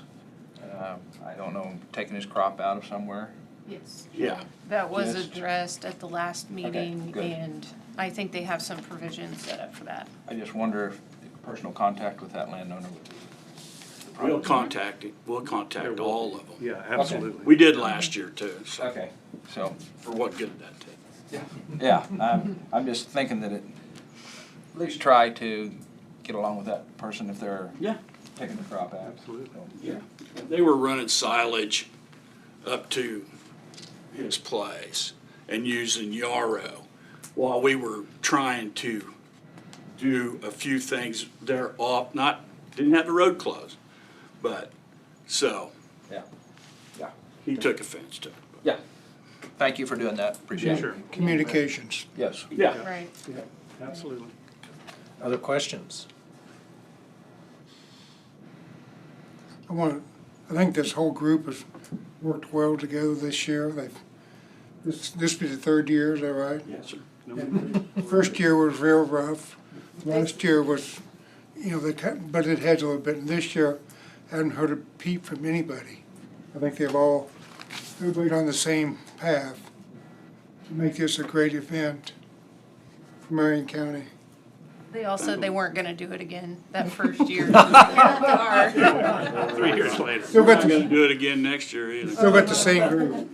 I don't know, taking his crop out of somewhere? Yes. Yeah. That was Just- addressed at the last meeting, good. and I think they have some provisions set up for that. I just wonder if personal contact with that landowner would. We'll contact all of them. Yeah, absolutely. We did last year too, so, Okay, so, for what good that did. yeah, I'm just thinking that at least try to get along with that person if they're Yeah. taking the crop out. Absolutely. Yeah. They were running silage up to his place and using Yarrow while we were trying to do a few things there off, didn't have the road closed, but, so, Yeah, yeah, he took offense to it. yeah. Thank you for doing that, appreciate it. Sure. Communications. Yes. Yeah. Right. Absolutely. Other questions? I think this whole group has worked well together this year. This be the third year, is that right? Yes, sir. The first year was real rough. Last year was, but it had a little bit. And this year, I haven't heard a peep from anybody. I think everybody's on the same path to make this a great event for Marion County. They all said they weren't gonna do it again that first year. Yeah, they are. 3 years later. Still got Not gonna the, do it again next year either. still got the same group.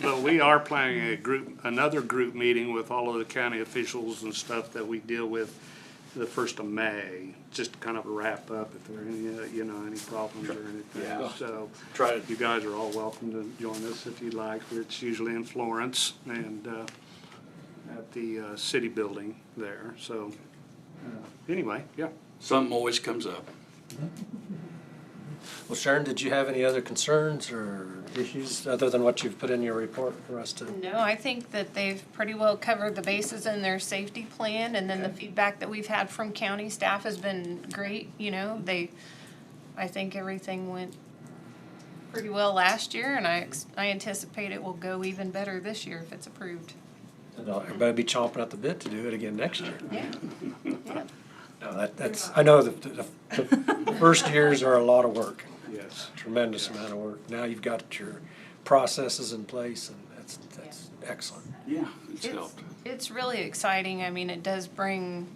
But we are planning another group meeting with all of the county officials and stuff that we deal with the 1st of May, just to kind of wrap up if there are any problems or anything. Yeah. So Try to, you guys are all welcome to join us if you'd like. It's usually in Florence and at the city building there. So anyway, yeah. something always comes up. Well, Sharon, did you have any other concerns or issues other than what you've put in your report for us to? No, I think that they've pretty well covered the bases in their safety plan, and then the feedback that we've had from county staff has been great, you know, I think everything went pretty well last year, and I anticipate it will go even better this year if it's approved. And everybody be chomping at the bit to do it again next year. Yeah, yeah. No, that's, I know that the first years are a lot of work, Yes. tremendous amount of work. Now you've got your processes in place, and that's excellent. Yeah, it's helped. It's really exciting. I mean, it does bring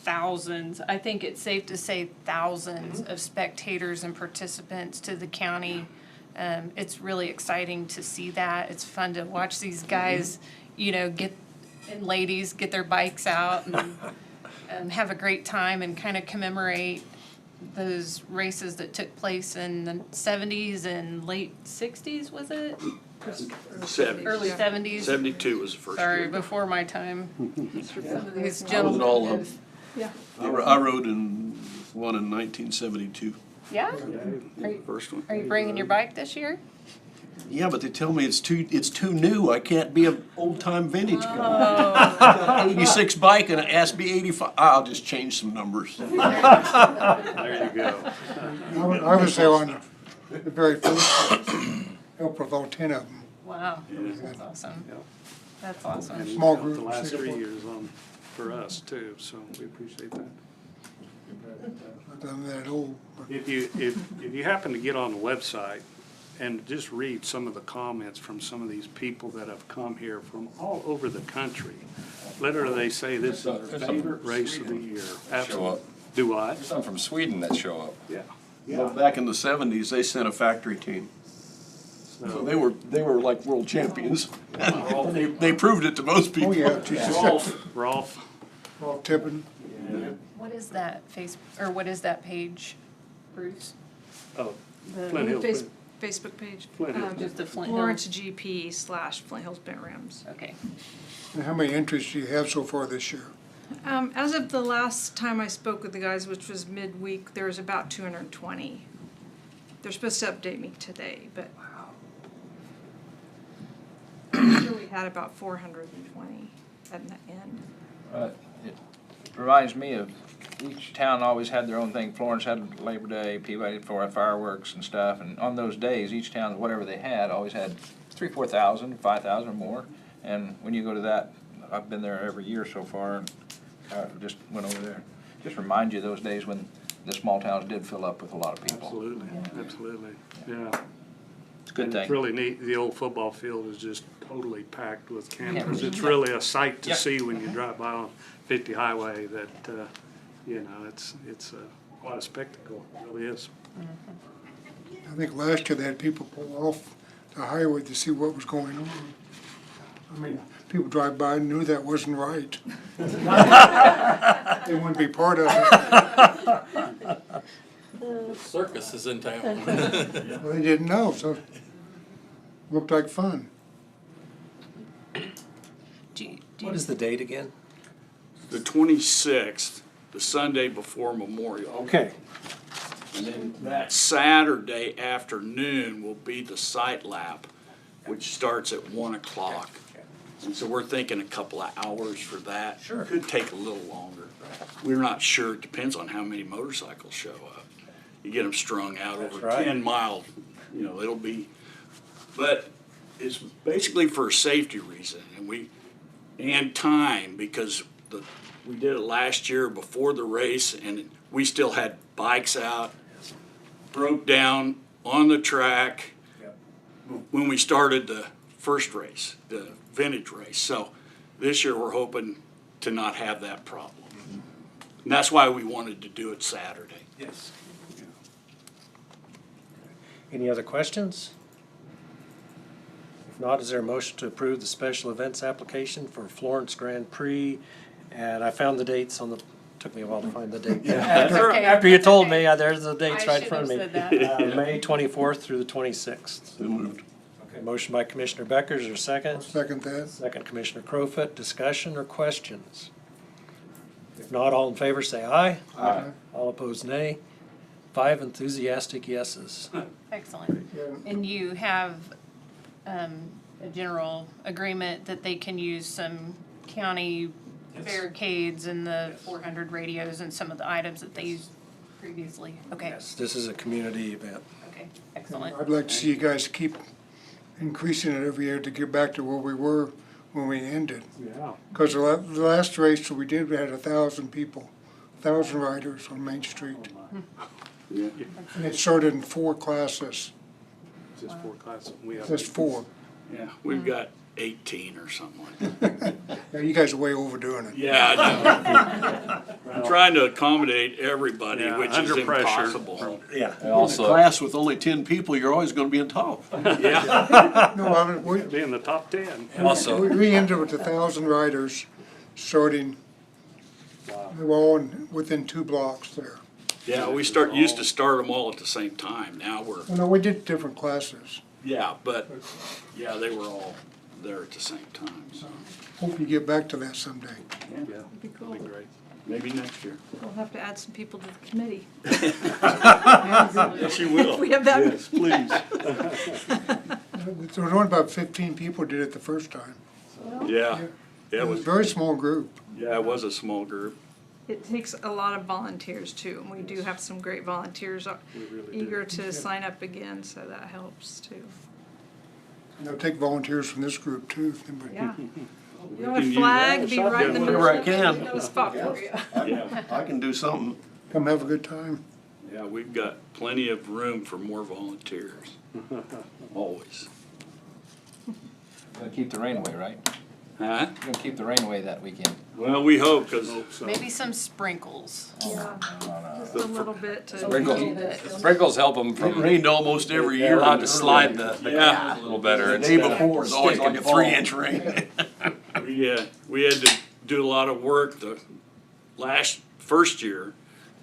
thousands, I think it's safe to say thousands of spectators and participants to the county. It's really exciting to see that. It's fun to watch these guys, you know, and ladies get their bikes out and have a great time and kind of commemorate those races that took place in the 70s and late 60s, was it? Early 70s? 72 was the first Sorry, year. before my time. These I gentlemen. was at all of Yeah. them. I rode in one in 1972. Yeah? First one. Are you bringing your bike this year? Yeah, but they tell me it's too new. I can't be an old time vintage guy. 86 bike and it has to be 85. I'll just change some numbers. There you go. I was there on the very first, helped with all 10 of them. Wow, that's awesome. That's awesome. And Small the group, last 3 Singapore. years for us too, so we appreciate that. I'm that old. If you happen to get on the website and just read some of the comments from some of these people that have come here from all over the country, literally they say this is their favorite race of the year. Absolutely. Do I? There's some from Sweden that show up. Yeah. Well, back in the 70s, they sent a factory team. So they were like world champions. They proved it to most people. Oh, yeah, Jesus. Rolf, All tipping. What is that what is that page, Bruce? oh, Flint Hills. Facebook page. Flint Hills. Just the Flint Lawrence Hills? GP / Flint Hills Bent Rims. Okay. And how many entries do you have so far this year? As of the last time I spoke with the guys, which was midweek, there was about 220. They're supposed to update me today, but I'm sure we had about 420 at the end. It reminds me of each town always had their own thing. Florence had Labor Day, Peabody for fireworks and stuff, and on those days, each town, whatever they had, always had 3,000, 4,000, 5,000 or more. And when you go to that, I've been there every year so far, and I just went over there. Just remind you of those days when the small towns did fill up with a lot of people. Absolutely, absolutely, yeah. It's a good And thing. it's really neat, the old football field is just totally packed with campers. Campers. It's really a sight to Yeah. see when you drive by on 50 highway that, you know, it's quite a spectacle, it really is. I think last year they had people pull off the highway to see what was going on. I mean, people drive by and knew that wasn't right. They wouldn't be part of it. Circus is in town. Well, they didn't know, so it looked like fun. What is the date again? The 26th, the Sunday before Memorial. Okay. And then that Saturday afternoon will be the site lap, which starts at 1 o'clock. And so we're thinking a couple of hours for that. Sure. Could take a little longer. We're not sure, it depends on how many motorcycles show up. You get them strung out That's over right. 10 miles, you know, it'll be, but it's basically for a safety reason, and time, because we did it last year before the race, and we still had bikes out, broke down on the track when we started the first race, the vintage race. So this year we're hoping to not have that problem. And that's why we wanted to do it Saturday. Yes. Any other questions? If not, is there a motion to approve the special events application for Florence Grand Prix? And I found the dates on the, took me a while to find the date. okay. After you told me, there's the dates I right in should front of me. have said that. May 24th through the 26th. So moved. Okay, motion by Commissioner Becker, is there a second? Second that. Second, Commissioner Crowfoot. Discussion or questions? If not, all in favor say aye. Aye. All opposed, nay. 5 enthusiastic yeses. Excellent. And you have a general agreement that they can use some county barricades and the 400 radios and some of the items that they used previously? Okay, Yes, this is a community event. okay, excellent. I'd like to see you guys keep increasing it every year to get back to where we were when we ended. Yeah. Because the last race that we did, we had 1,000 people, 1,000 riders on Main Street. Yeah. And it started in 4 classes, Just 4 classes. We have. just 4. Yeah, we've got 18 or something like that. Yeah, you guys are way overdoing it. Yeah, I know. I'm trying to accommodate everybody, Yeah, which is under pressure. impossible. Yeah. In a Also- class with only 10 people, you're always gonna be in top. Yeah, No, I mean, Be in the top 10. Also, we ended with 1,000 riders starting, they were all within 2 blocks there. yeah, we used to start them all at the same time. Now we're, Well, no, we did different classes. yeah, but, yeah, they were all there at the same time, so. Hope you get back to that someday. Yeah, That'd be cool. that'd be great. Maybe next year. We'll have to add some people to the committee. Yes, you will. We have that. Yes, please. There was only about 15 people did it the first time. Yeah, It it was a was, very small group. yeah, it was a small group. It takes a lot of volunteers too, and we do have some great volunteers eager to sign up again, so that helps too. And they'll take volunteers from this group too. Yeah. We You want can a use flag, be right in the middle. Whenever I of can. it, got a spot for you. Yeah, I can do something. Come have a good time. yeah, we've got plenty of room for more volunteers. Always. Gonna keep the rain away, right? Huh? You're gonna keep the rain away that weekend. Well, we hope, because Maybe some sprinkles. Yeah, just a little bit to. sprinkles help them It from, rained almost every they're year. allowed to slide the Yeah. a little better. The day instead of before is always stick like a and fall. 3-inch rain. we had to do a lot of work the first year.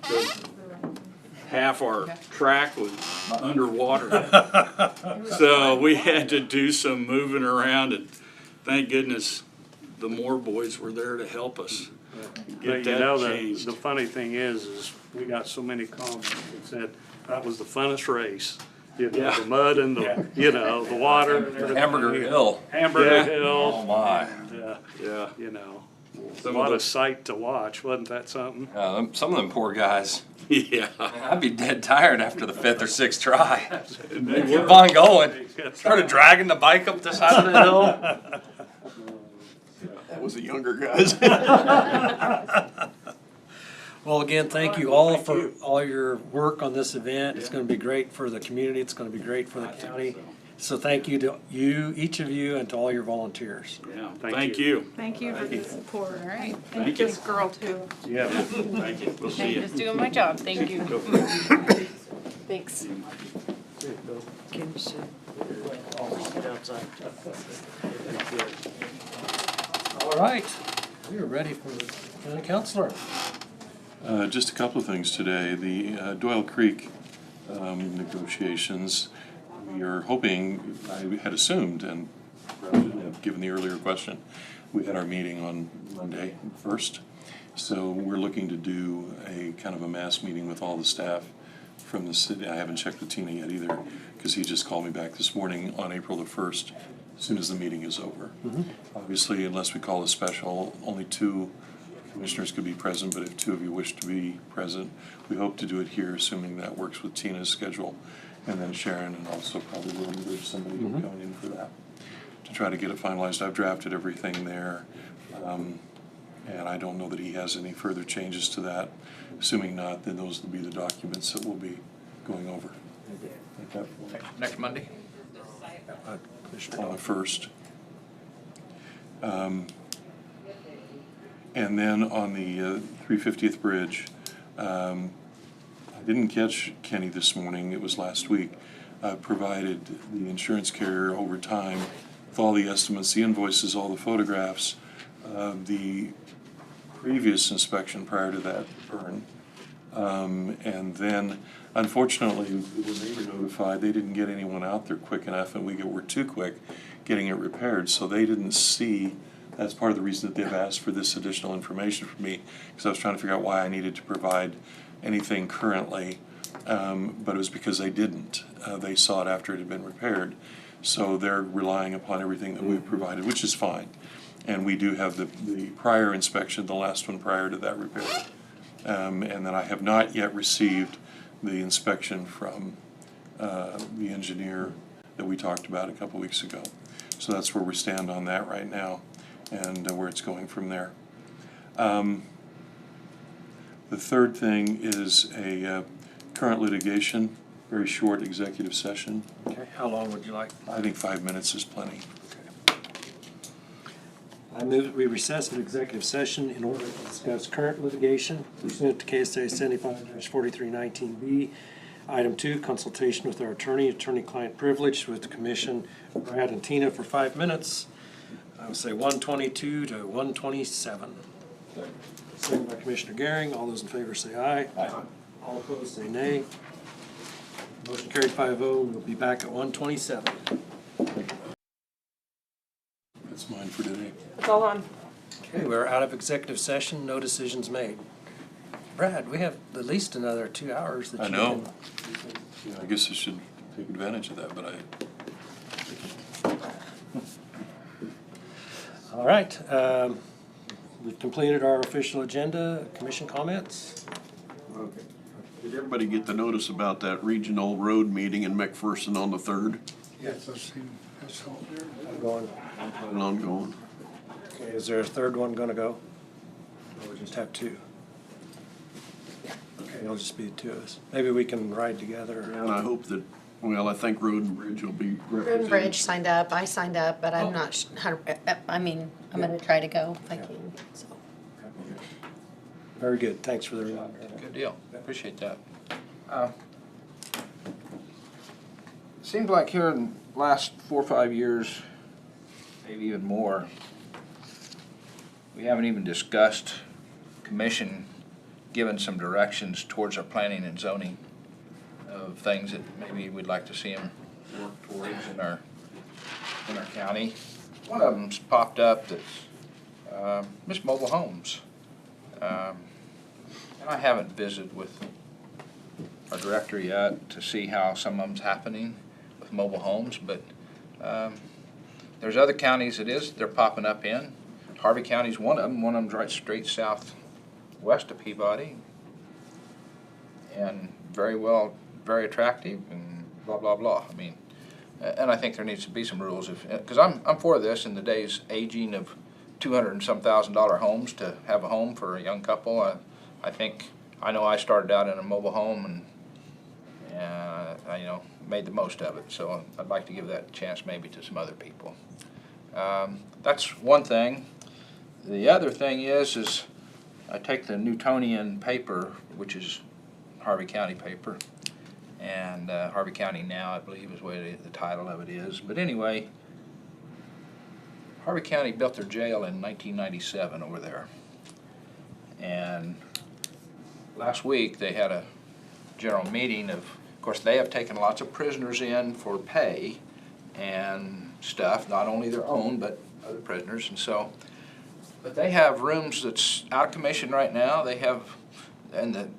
'Cause half our track was underwater. So we had to do some moving around, and thank goodness the Moore boys were there to help us But get you know, that the changed. funny thing is we got so many comments that said that was the funnest race. You know, Yeah. the mud and the, you know, the water. and everything. Hamburger Hill. Hamburger Yeah. Hill. Oh my. And, Yeah, you know, Some what of a the- sight to watch, wasn't that something? Some of them poor guys. yeah. I'd be dead tired after the 5th or 6th try. They Keep were. on going. Started dragging the bike up the side of the hill. That was the younger guys. Well, again, thank you all for all your work on this event. It's gonna be great for the community, it's gonna be great for the county. So thank you to you, each of you, and to all your volunteers. Yeah, Thank thank you. you. Thank you for the support. All right, And Thank you. this girl too. Yeah. Thank you. We'll see I'm you. just doing my job, thank you. Thanks. All right, we are ready for the county councilor. Just a couple of things today. The Doyle Creek negotiations, we are hoping, I had assumed, and given the earlier question, we had our meeting on Monday 1st. So we're looking to do a kind of a mass meeting with all the staff from the city. I haven't checked with Tina yet either, because he just called me back this morning on April the 1st, as soon as the meeting is over. Obviously, unless we call a special, only 2 commissioners could be present, but if 2 of you wish to be present, we hope to do it here, assuming that works with Tina's schedule, and then Sharon, and also probably William, there's somebody coming in for that, to try to get it finalized. I've drafted everything there, and I don't know that he has any further changes to that. Assuming not, then those will be the documents that we'll be going over at that point. Next Monday? On the 1st. And then on the 350th Bridge, I didn't catch Kenny this morning, it was last week. I provided the insurance carrier over time with all the estimates, the invoices, all the photographs, the previous inspection prior to that burn. And then, unfortunately, when they were notified, they didn't get anyone out there quick enough, and we were too quick getting it repaired, so they didn't see. That's part of the reason that they've asked for this additional information from me, because I was trying to figure out why I needed to provide anything currently but it was because they didn't. They saw it after it had been repaired. So they're relying upon everything that we've provided, which is fine. And we do have the prior inspection, the last one prior to that repair. And then I have not yet received the inspection from the engineer that we talked about a couple weeks ago. So that's where we stand on that right now, and where it's going from there. The third thing is a current litigation, very short executive session. Okay, how long would you like? I think 5 minutes is plenty. I move that we recess an executive session in order to discuss current litigation pursuant to KSA 75-4319B. Item 2, consultation with our attorney-client privilege with the commission, Brad and Tina, for 5 minutes. I would say 1:22 to 1:27. Second by Commissioner Gehring. All those in favor say aye. Aye. All opposed say nay. Motion carried 5-0. We'll be back at 1:27. That's mine for today. It's all on. Okay, we're out of executive session, no decisions made. Brad, we have at least another 2 hours that I you know. can. Yeah, I guess I should take advantage of that, but All right, we've completed our official agenda. Commission comments? Okay. Did everybody get the notice about that regional road meeting in McPherson on the 3rd? Yes, I've seen, that's all. I'm going. I'm planning on going. Okay, is there a third one gonna go? Or we just have two? Okay, it'll just be the two of us. Maybe we can ride together. And I hope that, well, I think Road and Bridge will be Road represented. and Bridge signed up, I signed up, but I'm not, I mean, I'm gonna try to go if I can, so. Very good, thanks for the reminder. Good deal, appreciate that. Seems like here in the last 4 or 5 years, maybe even more, we haven't even discussed commission giving some directions towards our planning and zoning of things that maybe we'd like to see them work towards in our county. One of them's popped up that's Miss Mobile Homes. And I haven't visited with our director yet to see how some of them's happening with mobile homes, but there's other counties they're popping up in. Harvey County's one of them. One of them's right straight southwest of Peabody. And very very attractive and blah, blah, blah. I mean, and I think there needs to be some rules because I'm for this in the days aging of $200 and some thousand homes to have a home for a young couple. I know I started out in a mobile home and I made the most of it. So I'd like to give that chance maybe to some other people. That's one thing. The other thing is I take the Newtonian paper, which is Harvey County paper, and Harvey County Now, I believe, is what the title of it is. But anyway, Harvey County built their jail in 1997 over there. And last week they had a general meeting of course, they have taken lots of prisoners in for pay and stuff, not only their own, but other prisoners. And so, but they have rooms that's out of commission right now. They have, and the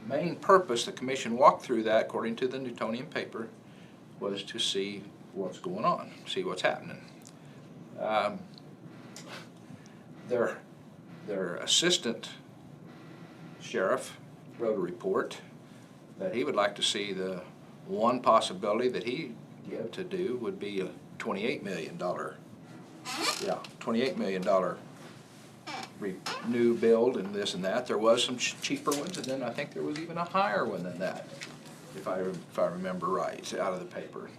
main purpose, the commission walked through that, according to the Newtonian paper, was to see what's going on, see what's happening. Their assistant sheriff wrote a report that he would like to see the one possibility that he give to do would be a $28 million, $28 million new build and this and that. There was some cheaper ones, and then I think there was even a higher one than that, if I remember right, out of the paper.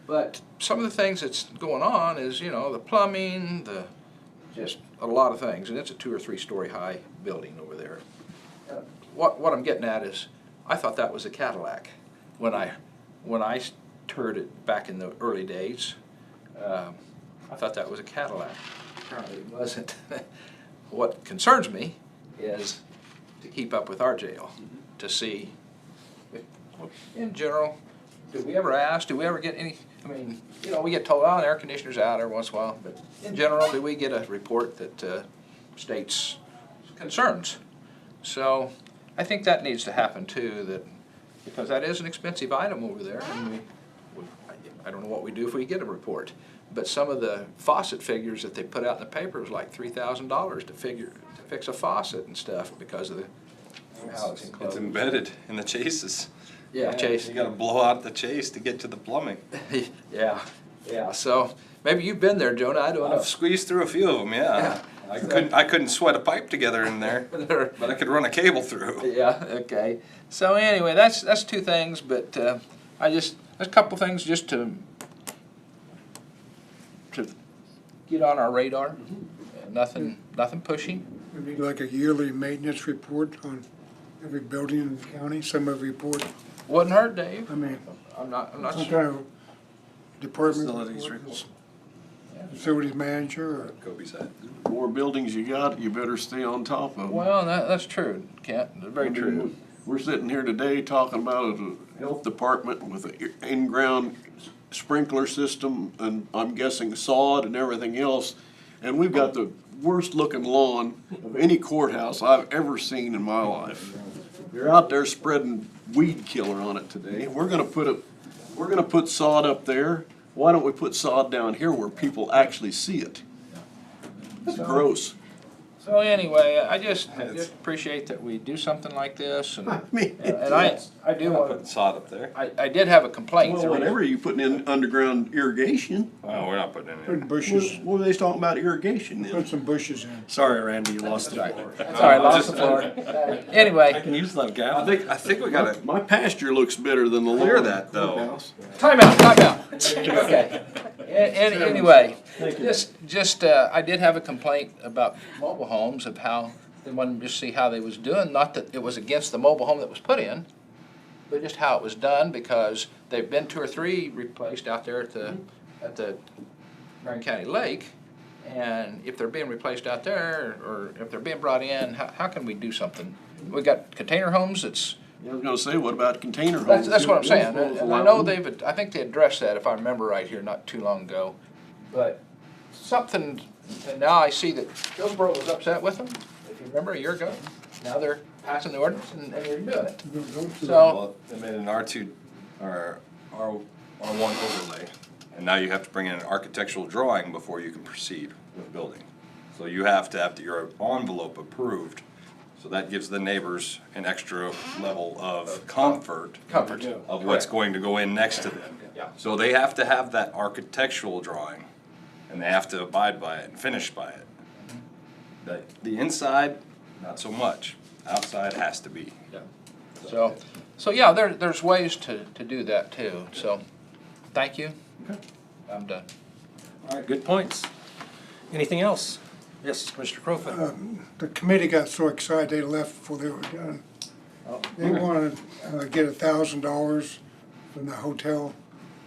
But some of the things that's going on is, the plumbing, just a lot of things, and it's a 2 or 3 story high building over there. What I'm getting at is, I thought that was a Cadillac when I heard it back in the early days. I thought that was a Cadillac. Apparently it wasn't. What concerns me is to keep up with our jail, to see, in general, do we ever ask, do we ever get any, we get told, oh, the air conditioner's out every once in a while, but in general, do we get a report that states concerns? So I think that needs to happen too, because that is an expensive item over there, and I don't know what we do if we get a report. But some of the faucet figures that they put out in the paper is like $3,000 to fix a faucet and stuff because of how it's enclosed. It's embedded in the chases. Yeah, chase. You gotta blow out the chase to get to the plumbing. Yeah, so maybe you've been there, Jonah, I don't know. I've squeezed through a few of them, yeah. I couldn't sweat a pipe together in there, but I could run a cable through. Yeah, okay. So anyway, that's two things, but there's a couple things just to get on our radar. Nothing pushy. We need like a yearly maintenance report on every building in the county, some of the report. Wouldn't hurt, Dave. I mean, I'm not some sure. kind of department Facilities report, facilities manager, or Kobe said. More buildings you got, you better stay on top of them. Well, that's true, Kent. Very true. We're sitting here today talking about a health department with an in-ground sprinkler system, and I'm guessing sod and everything else, and we've got the worst looking lawn of any courthouse I've ever seen in my life. They're out there spreading weed killer on it today. We're gonna put sod up there. Why don't we put sod down here where people actually see it? It's gross. So anyway, I just appreciate that we do something like this, and I mean, I do want Putting sod up there. I did have a complaint. well, whatever you putting in underground irrigation. Oh, we're not putting any. put bushes, What are they talking about irrigation then? put some bushes in. Sorry, Randy, you lost the floor. Sorry, lost the floor. Anyway, can use that gavel. I think we gotta My pasture looks better than the lawn. clear that though. Courthouse. time out. Okay. Anyway, I did have a complaint about mobile homes, of how they wanted to see how they was doing. Not that it was against the mobile home that was put in, but just how it was done, because there've been 2 or 3 replaced out there at the Marion County Lake. And if they're being replaced out there, or if they're being brought in, how can we do something? We got container homes. I was gonna say, what about container homes? That's what I'm saying, and I know I think they addressed that, if I remember right here, not too long ago. But something, and now I see that Hillsborough was upset with them, if you remember, a year ago. Now they're passing the ordinance and they're doing it. So, Well, they made an R2, or R1 overlay, and now you have to bring in an architectural drawing before you can proceed with building. So you have to have your envelope approved, so that gives the neighbors an extra level of comfort of what's going to go in next to them. Yeah. So they have to have that architectural drawing, and they have to abide by it and finish by it. The inside, not so much. Outside has to be. so yeah, there's ways to do that too, so, thank you. I'm done. All right, good points. Anything else? Yes, Mr. Crowfoot. The committee got so excited they left before they were done. They wanted to get $1,000 from the hotel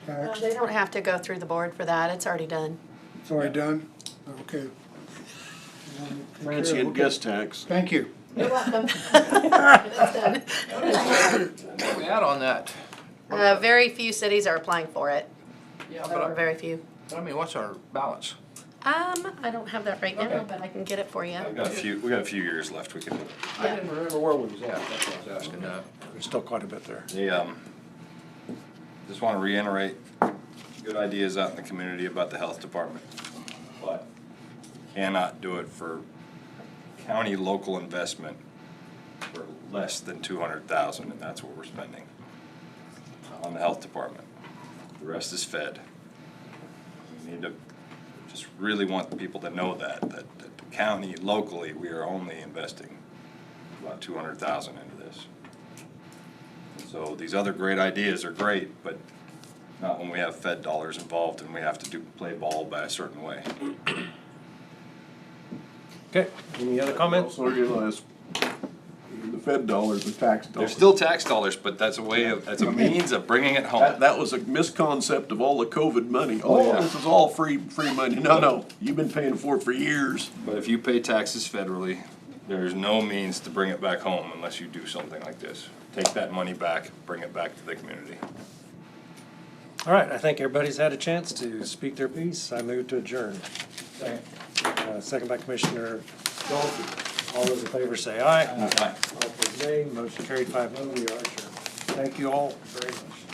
tax. They don't have to go through the board for that, it's already done. It's already done? Okay. Fancy and guest tax. Thank you. You're welcome. That's done. Where we at on that? Very few cities are applying for it. Yeah, There are very few. I mean, what's our balance? I don't have that right now, but I can get it for you. We got a few years left. We can. I didn't remember where we was at, that's what I was asking. There's still quite a bit there. Just want to reiterate good ideas out in the community about the health department, but cannot do it for county local investment for less than 200,000, and that's what we're spending on the health department. The rest is fed. We need to just really want people to know that the county locally, we are only investing about 200,000 into this. So these other great ideas are great, but not when we have Fed dollars involved and we have to play ball by a certain way. Okay, any other comments? Also realize the Fed dollars are tax They're dollars. still tax dollars, but that's a means of bringing it home. That was a misconcept of all the COVID money. Oh, this is all free money. No, you've been paying for it for years. But if you pay taxes federally, there's no means to bring it back home unless you do something like this. Take that money back, bring it back to the community. All right, I think everybody's had a chance to speak their piece. I move to adjourn. Second by Commissioner Dolphy. All those in favor say aye. Aye. All opposed nay. Motion carried 5-0. We are adjourned. Thank you all very much.